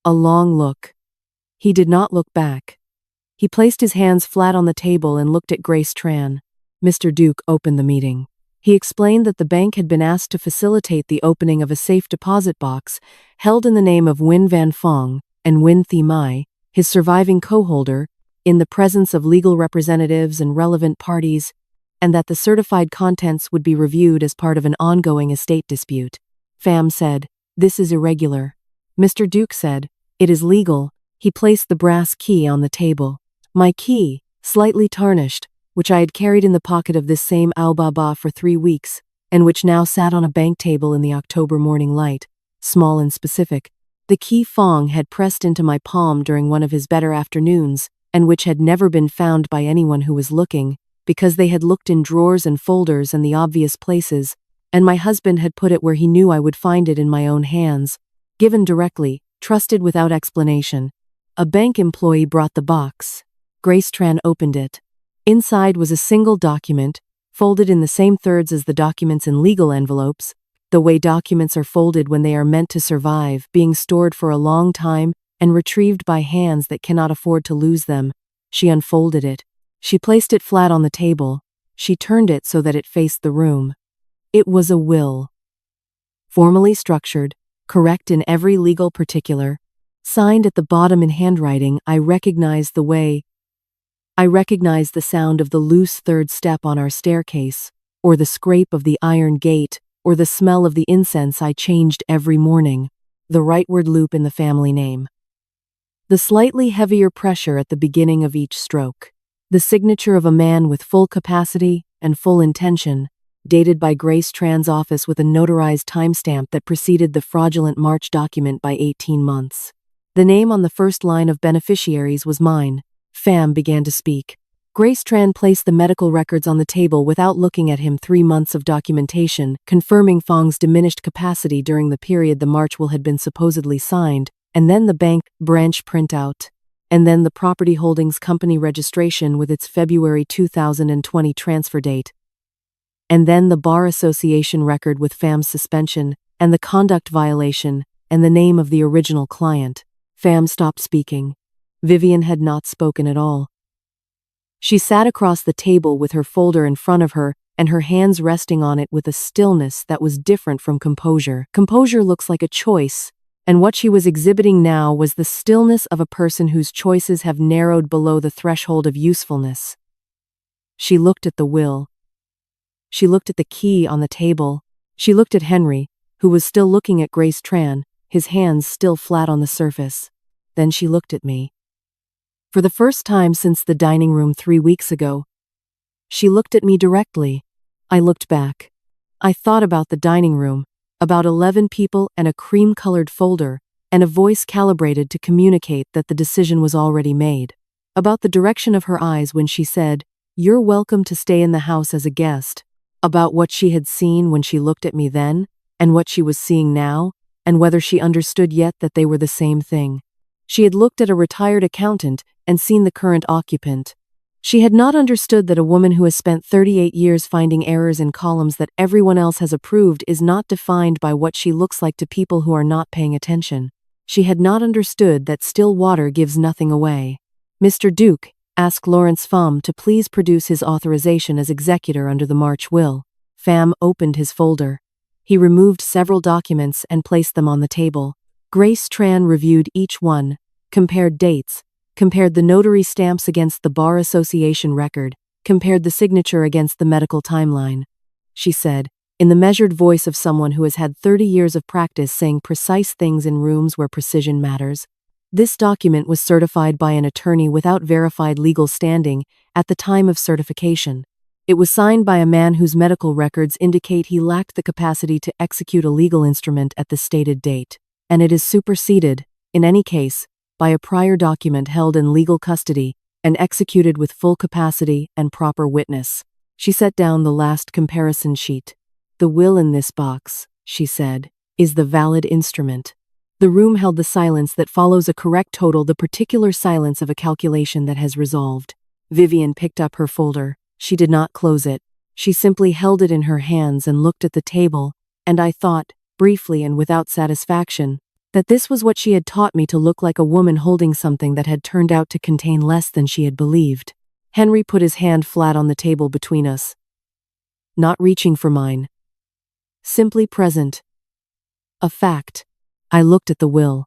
A long look. He did not look back. He placed his hands flat on the table and looked at Grace Tran. Mr. Duke opened the meeting. He explained that the bank had been asked to facilitate the opening of a safe deposit box held in the name of Nguyen Van Phong and Nguyen Thi Mai, his surviving co-holder, in the presence of legal representatives and relevant parties, and that the certified contents would be reviewed as part of an ongoing estate dispute. Pham said, "This is irregular." Mr. Duke said, "It is legal." He placed the brass key on the table. My key, slightly tarnished, which I had carried in the pocket of this same au-ba-ba for 3 weeks, and which now sat on a bank table in the October morning light, small and specific. The key Fong had pressed into my palm during one of his better afternoons, and which had never been found by anyone who was looking, because they had looked in drawers and folders and the obvious places, and my husband had put it where he knew I would find it in my own hands, given directly, trusted without explanation. A bank employee brought the box. Grace Tran opened it. Inside was a single document, folded in the same thirds as the documents in legal envelopes, the way documents are folded when they are meant to survive, being stored for a long time and retrieved by hands that cannot afford to lose them. She unfolded it. She placed it flat on the table. She turned it so that it faced the room. It was a will. Formally structured, correct in every legal particular, signed at the bottom in handwriting. I recognized the sound of the loose third step on our staircase, or the scrape of the iron gate, or the smell of the incense I changed every morning, the rightward loop in the family name. The slightly heavier pressure at the beginning of each stroke. The signature of a man with full capacity and full intention, dated by Grace Tran's office with a notarized timestamp that preceded the fraudulent March document by 18 months. The name on the first line of beneficiaries was mine. Pham began to speak. Grace Tran placed the medical records on the table without looking at him. 3 months of documentation, confirming Fong's diminished capacity during the period the March will had been supposedly signed, and then the bank branch printout, and then the property holdings company registration with its February 2020 transfer date, and then the Bar Association record with Pham's suspension, and the conduct violation, and the name of the original client. Pham stopped speaking. Vivian had not spoken at all. She sat across the table with her folder in front of her and her hands resting on it with a stillness that was different from composure. Composure looks like a choice, and what she was exhibiting now was the stillness of a person whose choices have narrowed below the threshold of usefulness. She looked at the will. She looked at the key on the table. She looked at Henry, who was still looking at Grace Tran, his hands still flat on the surface. Then she looked at me. For the first time since the dining room 3 weeks ago, she looked at me directly. I looked back. I thought about the dining room, about 11 people and a cream-colored folder, and a voice calibrated to communicate that the decision was already made. About the direction of her eyes when she said, "You're welcome to stay in the house as a guest." About what she had seen when she looked at me then, and what she was seeing now, and whether she understood yet that they were the same thing. She had looked at a retired accountant and seen the current occupant. She had not understood that a woman who has spent 38 years finding errors in columns that everyone else has approved is not defined by what she looks like to people who are not paying attention. She had not understood that still water gives nothing away. Mr. Duke asked Lawrence Pham to please produce his authorization as executor under the March will. Pham opened his folder. He removed several documents and placed them on the table. Grace Tran reviewed each one, compared dates, compared the notary stamps against the Bar Association record, compared the signature against the medical timeline. She said, in the measured voice of someone who has had 30 years of practice saying precise things in rooms where precision matters, "This document was certified by an attorney without verified legal standing at the time of certification. It was signed by a man whose medical records indicate he lacked the capacity to execute a legal instrument at the stated date, and it is superseded, in any case, by a prior document held in legal custody and executed with full capacity and proper witness." She set down the last comparison sheet. "The will in this box," she said, "is the valid instrument." The room held the silence that follows a correct total, the particular silence of a calculation that has resolved. Vivian picked up her folder. She did not close it. She simply held it in her hands and looked at the table, and I thought, briefly and without satisfaction, that this was what she had taught me to look like, a woman holding something that had turned out to contain less than she had believed. Henry put his hand flat on the table between us, not reaching for mine. Simply present. A fact. I looked at the will.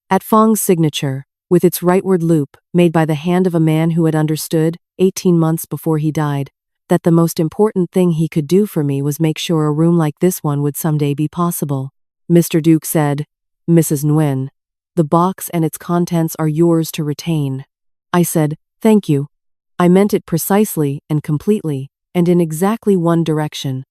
At Fong's signature, with its rightward loop, made by the hand of a man who had understood, 18 months before he died, that the most important thing he could do for me was make sure a room like this one would someday be possible. Mr. Duke said, "Mrs. Nguyen, the box and its contents are yours to retain." I said, "Thank you." I meant it precisely and completely, and in exactly one direction.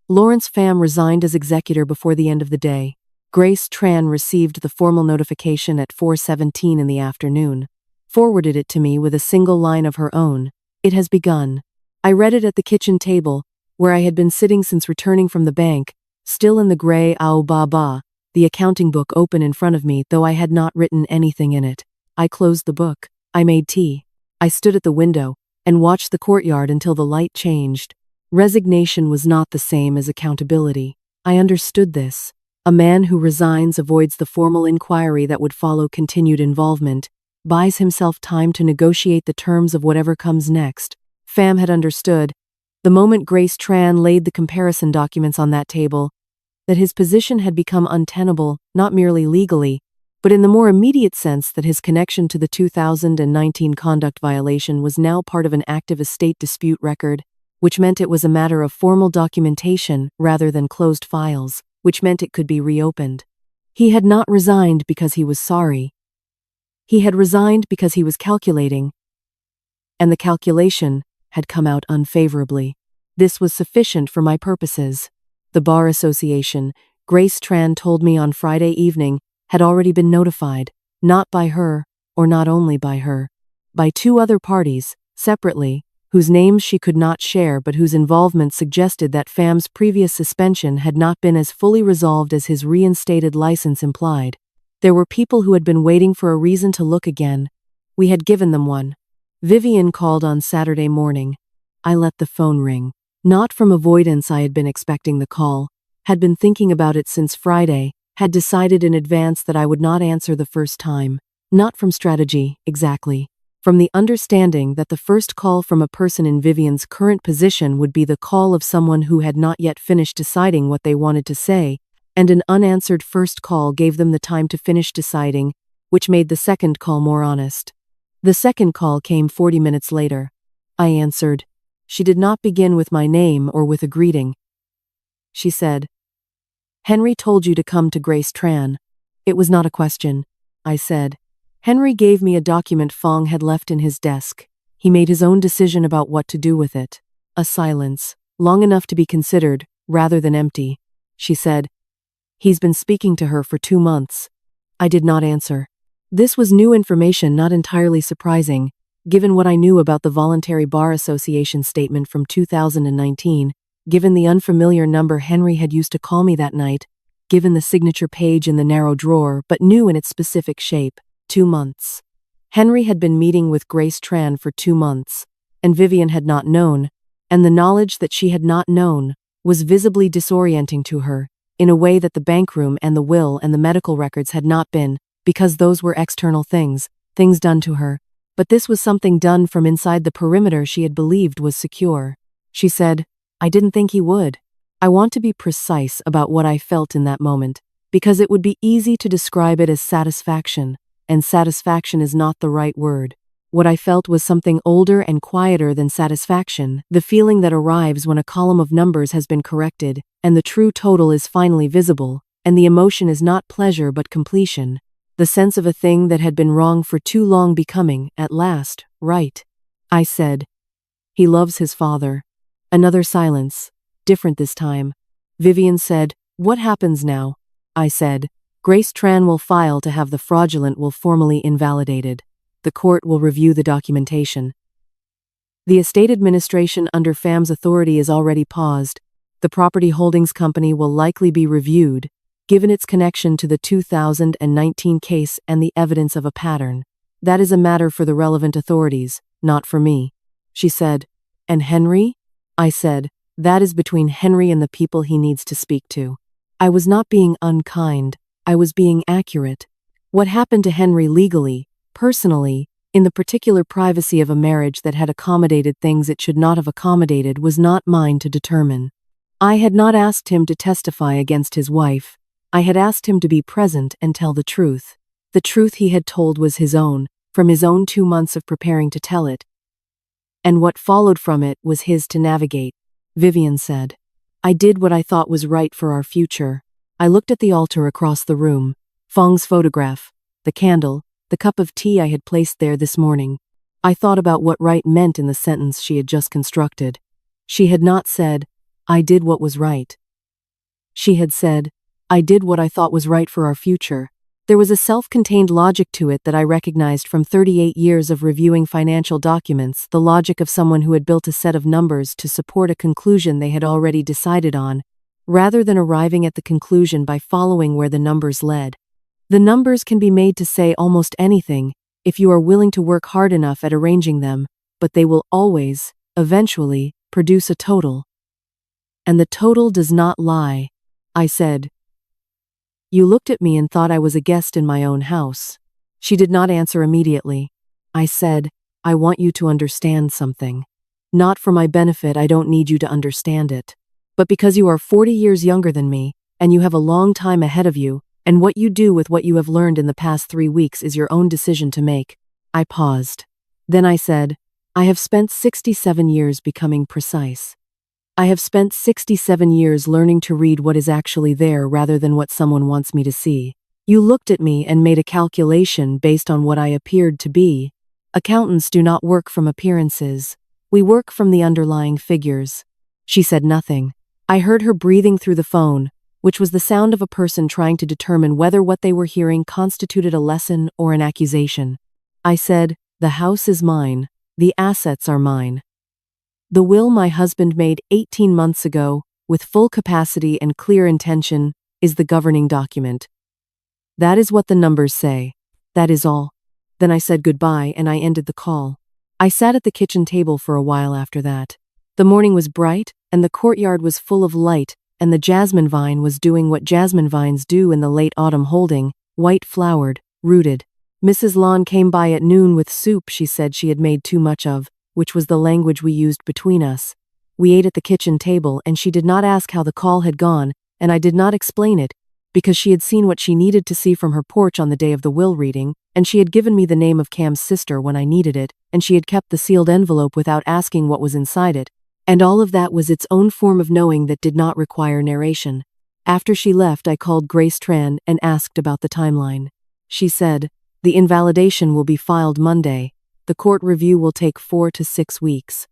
Lawrence Pham resigned as executor before the end of the day. Grace Tran received the formal notification at 4:17 in the afternoon, forwarded it to me with a single line of her own. "It has begun." I read it at the kitchen table, where I had been sitting since returning from the bank, still in the gray Ao-Ba-Ba, the accounting book open in front of me, though I had not written anything in it. I closed the book. I made tea. I stood at the window and watched the courtyard until the light changed. Resignation was not the same as accountability. I understood this. A man who resigns avoids the formal inquiry that would follow continued involvement, buys himself time to negotiate the terms of whatever comes next. Pham had understood, the moment Grace Tran laid the comparison documents on that table, that his position had become untenable, not merely legally, but in the more immediate sense that his connection to the 2019 conduct violation was now part of an active estate dispute record, which meant it was a matter of formal documentation rather than closed files, which meant it could be reopened. He had not resigned because he was sorry. He had resigned because he was calculating, and the calculation had come out unfavorably. This was sufficient for my purposes. The Bar Association, Grace Tran told me on Friday evening, had already been notified, not by her, or not only by her, by 2 other parties, separately, whose names she could not share but whose involvement suggested that Pham's previous suspension had not been as fully resolved as his reinstated license implied. There were people who had been waiting for a reason to look again. We had given them one. Vivian called on Saturday morning. I let the phone ring. Not from avoidance. I had been expecting the call, had been thinking about it since Friday, had decided in advance that I would not answer the first time. Not from strategy, exactly. from the understanding that the first call from a person in Vivian's current position would be the call of someone who had not yet finished deciding what they wanted to say, and an unanswered first call gave them the time to finish deciding, which made the second call more honest. The second call came 40 minutes later. I answered. She did not begin with my name or with a greeting. She said, "Henry told you to come to Grace Tran." It was not a question. I said. Henry gave me a document Fong had left in his desk. He made his own decision about what to do with it. A silence, long enough to be considered, rather than empty. She said, "He's been speaking to her for 2 months. I did not answer. This was new information, not entirely surprising, given what I knew about the Voluntary Bar Association statement from 2019, given the unfamiliar number Henry had used to call me that night, given the signature page in the narrow drawer, but new in its specific shape. 2 months. Henry had been meeting with Grace Tran for 2 months, and Vivian had not known, and the knowledge that she had not known was visibly disorienting to her, in a way that the bankroom and the will and the medical records had not been, because those were external things done to her, but this was something done from inside the perimeter she had believed was secure. She said, "I didn't think he would." I want to be precise about what I felt in that moment, because it would be easy to describe it as satisfaction, and satisfaction is not the right word. What I felt was something older and quieter than satisfaction, the feeling that arrives when a column of numbers has been corrected, and the true total is finally visible, and the emotion is not pleasure but completion. The sense of a thing that had been wrong for too long becoming, at last, right. I said, "He loves his father." Another silence, different this time. Vivian said, "What happens now?" I said, "Grace Tran will file to have the fraudulent will formally invalidated. The court will review the documentation. The estate administration under FAM's authority is already paused. The property holdings company will likely be reviewed, given its connection to the 2019 case and the evidence of a pattern. That is a matter for the relevant authorities, not for me." She said, "And Henry?" I said, "That is between Henry and the people he needs to speak to." I was not being unkind. I was being accurate. What happened to Henry legally, personally, in the particular privacy of a marriage that had accommodated things it should not have accommodated was not mine to determine. I had not asked him to testify against his wife. I had asked him to be present and tell the truth. The truth he had told was his own, from his own 2 months of preparing to tell it. And what followed from it was his to navigate. Vivian said, "I did what I thought was right for our future." I looked at the altar across the room, Fong's photograph, the candle, the cup of tea I had placed there this morning. I thought about what right meant in the sentence she had just constructed. She had not said, "I did what was right." She had said, "I did what I thought was right for our future." There was a self-contained logic to it that I recognized from 38 years of reviewing financial documents, the logic of someone who had built a set of numbers to support a conclusion they had already decided on, rather than arriving at the conclusion by following where the numbers led. The numbers can be made to say almost anything, if you are willing to work hard enough at arranging them, but they will always, eventually, produce a total. And the total does not lie. I said. "You looked at me and thought I was a guest in my own house." She did not answer immediately. I said, "I want you to understand something. Not for my benefit, I don't need you to understand it. But because you are 40 years younger than me, and you have a long time ahead of you, and what you do with what you have learned in the past 3 weeks is your own decision to make." I paused. Then I said, "I have spent 67 years becoming precise. I have spent 67 years learning to read what is actually there rather than what someone wants me to see. You looked at me and made a calculation based on what I appeared to be. Accountants do not work from appearances. We work from the underlying figures." She said nothing. I heard her breathing through the phone, which was the sound of a person trying to determine whether what they were hearing constituted a lesson or an accusation. I said, "The house is mine. The assets are mine. The will my husband made 18 months ago, with full capacity and clear intention, is the governing document. That is what the numbers say. That is all." Then I said goodbye and I ended the call. I sat at the kitchen table for a while after that. The morning was bright, and the courtyard was full of light, and the jasmine vine was doing what jasmine vines do in the late autumn, holding, white-flowered, rooted, Mrs. Lon came by at noon with soup she said she had made too much of, which was the language we used between us. We ate at the kitchen table and she did not ask how the call had gone, and I did not explain it, because she had seen what she needed to see from her porch on the day of the will reading, and she had given me the name of Cam's sister when I needed it, and she had kept the sealed envelope without asking what was inside it. And all of that was its own form of knowing that did not require narration. After she left, I called Grace Tran and asked about the timeline. She said, "The invalidation will be filed Monday. The court review will take 4 to 6 weeks.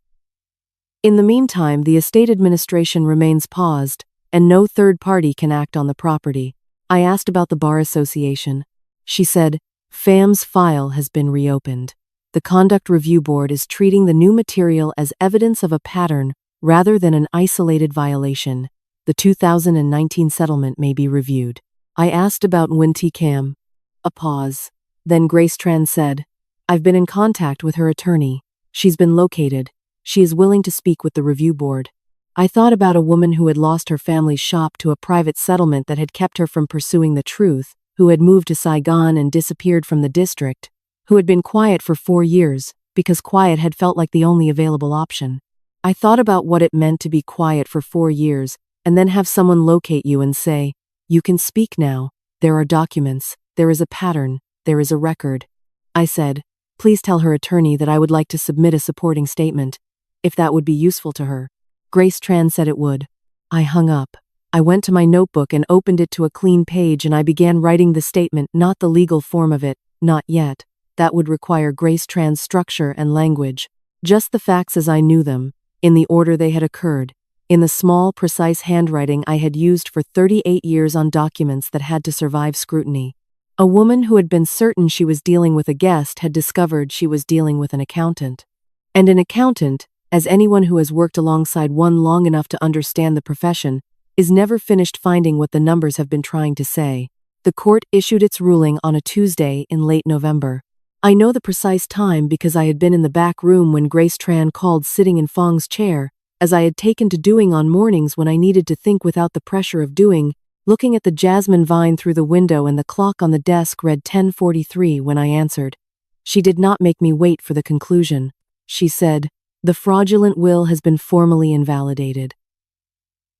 In the meantime, the estate administration remains paused, and no third party can act on the property." I asked about the Bar Association. She said, "FAM's file has been reopened. The Conduct Review Board is treating the new material as evidence of a pattern rather than an isolated violation. The 2019 settlement may be reviewed." I asked about Nguyen Thi Mai. A pause. Then Grace Tran said, "I've been in contact with her attorney. She's been located. She is willing to speak with the review board." I thought about a woman who had lost her family's shop to a private settlement that had kept her from pursuing the truth, who had moved to Saigon and disappeared from the district, who had been quiet for 4 years, because quiet had felt like the only available option. I thought about what it meant to be quiet for 4 years, and then have someone locate you and say, "You can speak now. There are documents. There is a pattern. There is a record." I said, "Please tell her attorney that I would like to submit a supporting statement, if that would be useful to her." Grace Tran said it would. I hung up. I went to my notebook and opened it to a clean page, and I began writing the statement, not the legal form of it, not yet. That would require Grace Tran's structure and language. Just the facts as I knew them, in the order they had occurred, in the small, precise handwriting I had used for 38 years on documents that had to survive scrutiny. A woman who had been certain she was dealing with a guest had discovered she was dealing with an accountant. And an accountant, as anyone who has worked alongside one long enough to understand the profession, is never finished finding what the numbers have been trying to say. The court issued its ruling on a Tuesday in late November. I know the precise time because I had been in the back room when Grace Tran called, sitting in Fong's chair, as I had taken to doing on mornings when I needed to think without the pressure of doing, looking at the jasmine vine through the window, and the clock on the desk read 10:43 when I answered. She did not make me wait for the conclusion. She said, "The fraudulent will has been formally invalidated.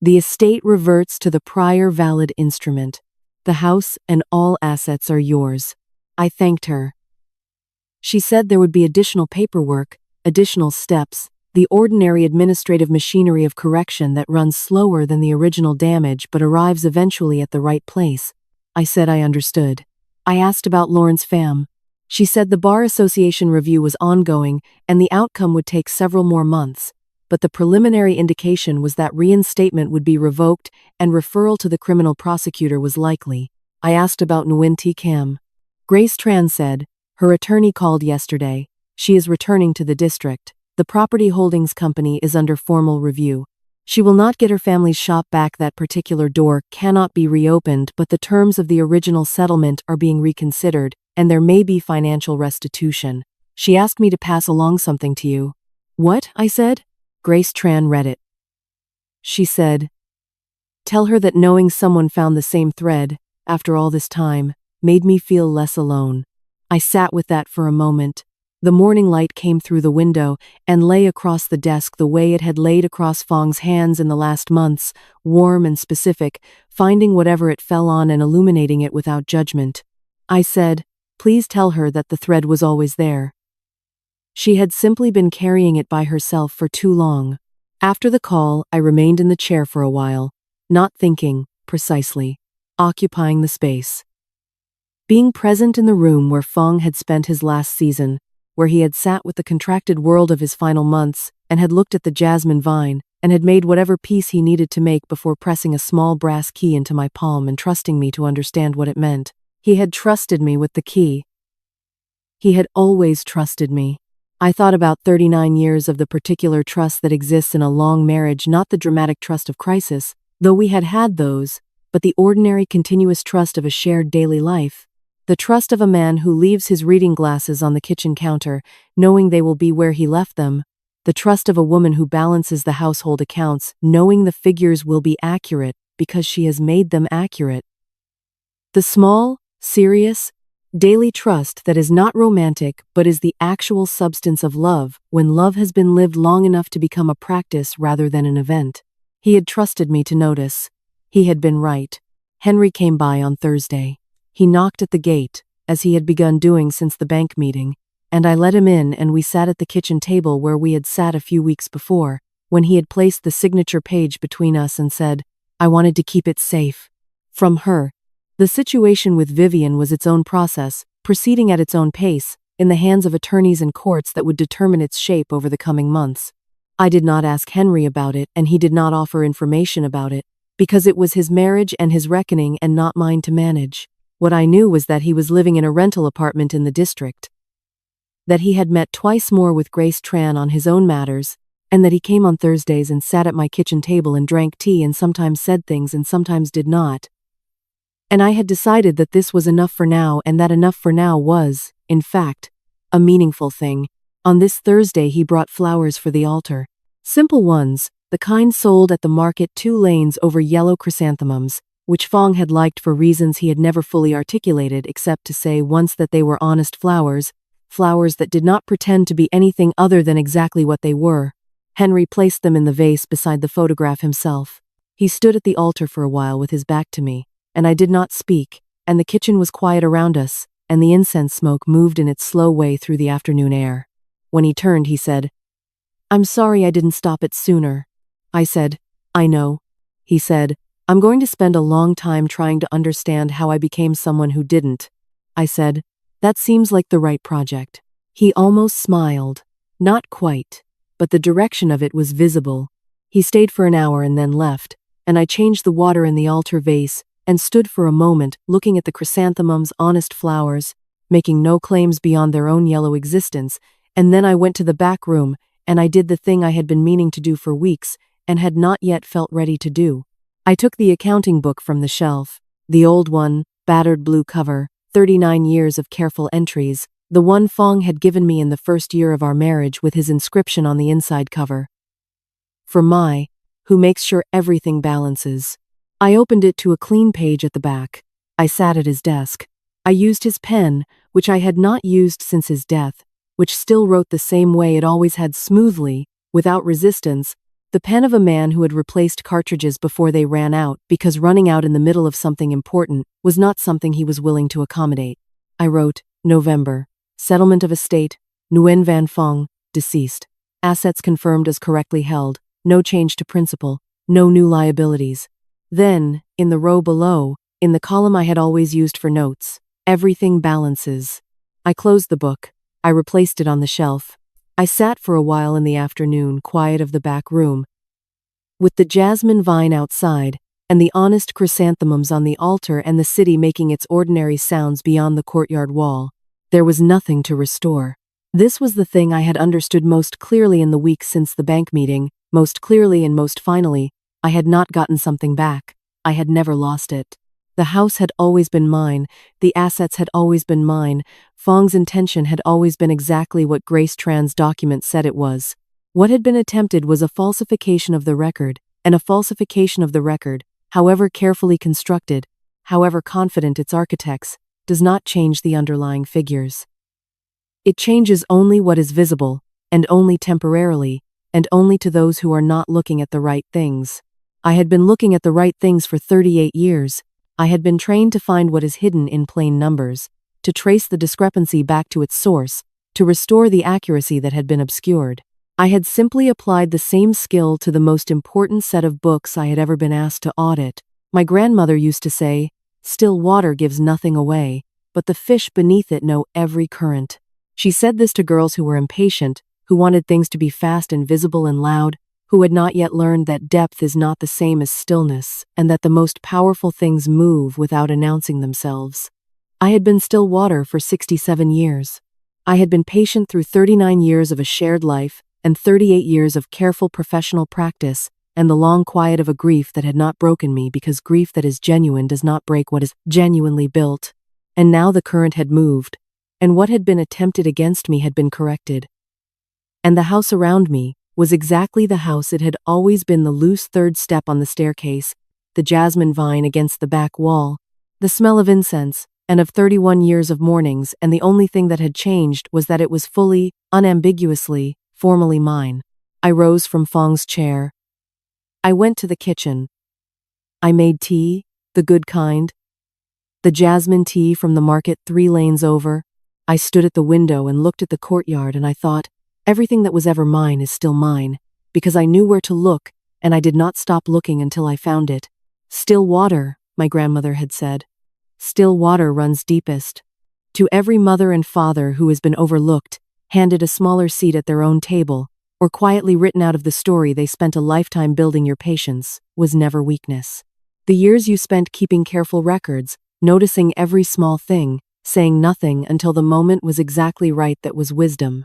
The estate reverts to the prior valid instrument. The house and all assets are yours." I thanked her. She said there would be additional paperwork, additional steps, the ordinary administrative machinery of correction that runs slower than the original damage but arrives eventually at the right place. I said I understood. I asked about Lauren's fam. She said the Bar Association review was ongoing and the outcome would take several more months, but the preliminary indication was that reinstatement would be revoked and referral to the criminal prosecutor was likely. I asked about Nguyen Thi Mai. Grace Tran said, her attorney called yesterday. She is returning to the district. The property holdings company is under formal review. She will not get her family's shop back. That particular door cannot be reopened, but the terms of the original settlement are being reconsidered, and there may be financial restitution. She asked me to pass along something to you. What? I said. Grace Tran read it. She said, "Tell her that knowing someone found the same thread, after all this time, made me feel less alone." I sat with that for a moment. The morning light came through the window and lay across the desk the way it had laid across Fong's hands in the last months, warm and specific, finding whatever it fell on and illuminating it without judgment. I said, "Please tell her that the thread was always there. She had simply been carrying it by herself for too long." After the call, I remained in the chair for a while, not thinking, precisely, occupying the space. Being present in the room where Fong had spent his last season, where he had sat with the contracted world of his final months, and had looked at the jasmine vine, and had made whatever piece he needed to make before pressing a small brass key into my palm and trusting me to understand what it meant. He had trusted me with the key. He had always trusted me. I thought about 39 years of the particular trust that exists in a long marriage, not the dramatic trust of crisis, though we had had those, but the ordinary continuous trust of a shared daily life. The trust of a man who leaves his reading glasses on the kitchen counter, knowing they will be where he left them. The trust of a woman who balances the household accounts, knowing the figures will be accurate because she has made them accurate. The small, serious, Daily trust that is not romantic but is the actual substance of love when love has been lived long enough to become a practice rather than an event. He had trusted me to notice. He had been right. Henry came by on Thursday. He knocked at the gate, as he had begun doing since the bank meeting, and I let him in and we sat at the kitchen table where we had sat a few weeks before, when he had placed the signature page between us and said, "I wanted to keep it safe." From her. The situation with Vivian was its own process, proceeding at its own pace, in the hands of attorneys and courts that would determine its shape over the coming months. I did not ask Henry about it, and he did not offer information about it, because it was his marriage and his reckoning and not mine to manage. What I knew was that he was living in a rental apartment in the district, that he had met twice more with Grace Tran on his own matters, and that he came on Thursdays and sat at my kitchen table and drank tea and sometimes said things and sometimes did not. And I had decided that this was enough for now, and that enough for now was, in fact, a meaningful thing. On this Thursday he brought flowers for the altar. Simple ones, the kind sold at the market 2 lanes over yellow chrysanthemums, which Fong had liked for reasons he had never fully articulated except to say once that they were honest flowers, flowers that did not pretend to be anything other than exactly what they were. Henry placed them in the vase beside the photograph himself. He stood at the altar for a while with his back to me, and I did not speak, and the kitchen was quiet around us, and the incense smoke moved in its slow way through the afternoon air. When he turned, he said, "I'm sorry I didn't stop it sooner." I said, "I know." He said, "I'm going to spend a long time trying to understand how I became someone who didn't." I said, "That seems like the right project." He almost smiled. Not quite, but the direction of it was visible. He stayed for an hour and then left, and I changed the water in the altar vase and stood for a moment looking at the chrysanthemums' honest flowers, making no claims beyond their own yellow existence, and then I went to the back room and I did the thing I had been meaning to do for weeks and had not yet felt ready to do. I took the accounting book from the shelf, the old one, battered blue cover, 39 years of careful entries, the one Fong had given me in the first year of our marriage with his inscription on the inside cover. For Mai, who makes sure everything balances. I opened it to a clean page at the back. I sat at his desk. I used his pen, which I had not used since his death, which still wrote the same way it always had, smoothly, without resistance, the pen of a man who had replaced cartridges before they ran out because running out in the middle of something important was not something he was willing to accommodate. I wrote, November. Settlement of estate, Nguyen Van Phong, deceased. Assets confirmed as correctly held, no change to principal, no new liabilities. Then, in the row below, in the column I had always used for notes, everything balances. I closed the book. I replaced it on the shelf. I sat for a while in the afternoon quiet of the back room, with the jasmine vine outside, and the honest chrysanthemums on the altar and the city making its ordinary sounds beyond the courtyard wall. There was nothing to restore. This was the thing I had understood most clearly in the weeks since the bank meeting, most clearly and most finally. I had not gotten something back. I had never lost it. The house had always been mine, the assets had always been mine, Fong's intention had always been exactly what Grace Tran's document said it was. What had been attempted was a falsification of the record, and a falsification of the record, however carefully constructed, however confident its architects, does not change the underlying figures. It changes only what is visible, and only temporarily, and only to those who are not looking at the right things. I had been looking at the right things for 38 years. I had been trained to find what is hidden in plain numbers, to trace the discrepancy back to its source, to restore the accuracy that had been obscured. I had simply applied the same skill to the most important set of books I had ever been asked to audit. My grandmother used to say, "Still water gives nothing away, but the fish beneath it know every current." She said this to girls who were impatient, who wanted things to be fast and visible and loud, who had not yet learned that depth is not the same as stillness, and that the most powerful things move without announcing themselves. I had been still water for 67 years. I had been patient through 39 years of a shared life, and 38 years of careful professional practice, and the long quiet of a grief that had not broken me because grief that is genuine does not break what is genuinely built. And now the current had moved, and what had been attempted against me had been corrected. And the house around me was exactly the house it had always been, the loose third step on the staircase, the jasmine vine against the back wall, the smell of incense, and of 31 years of mornings, and the only thing that had changed was that it was fully, unambiguously, formally mine. I rose from Fong's chair. I went to the kitchen. I made tea, the good kind. The jasmine tea from the market 3 lanes over. I stood at the window and looked at the courtyard, and I thought, everything that was ever mine is still mine, because I knew where to look, and I did not stop looking until I found it. Still water, my grandmother had said. Still water runs deepest. To every mother and father who has been overlooked, handed a smaller seat at their own table, or quietly written out of the story they spent a lifetime building, your patience was never weakness. The years you spent keeping careful records, noticing every small thing, saying nothing until the moment was exactly right, that was wisdom.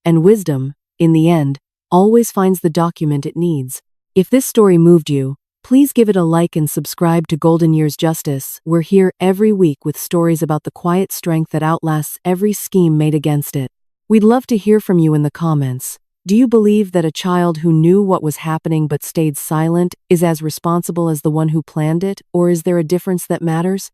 And wisdom, in the end, always finds the document it needs. If this story moved you, please give it a like and subscribe to Golden Years Justice. We're here every week with stories about the quiet strength that outlasts every scheme made against it. We'd love to hear from you in the comments. Do you believe that a child who knew what was happening but stayed silent is as responsible as the one who planned it, or is there a difference that matters?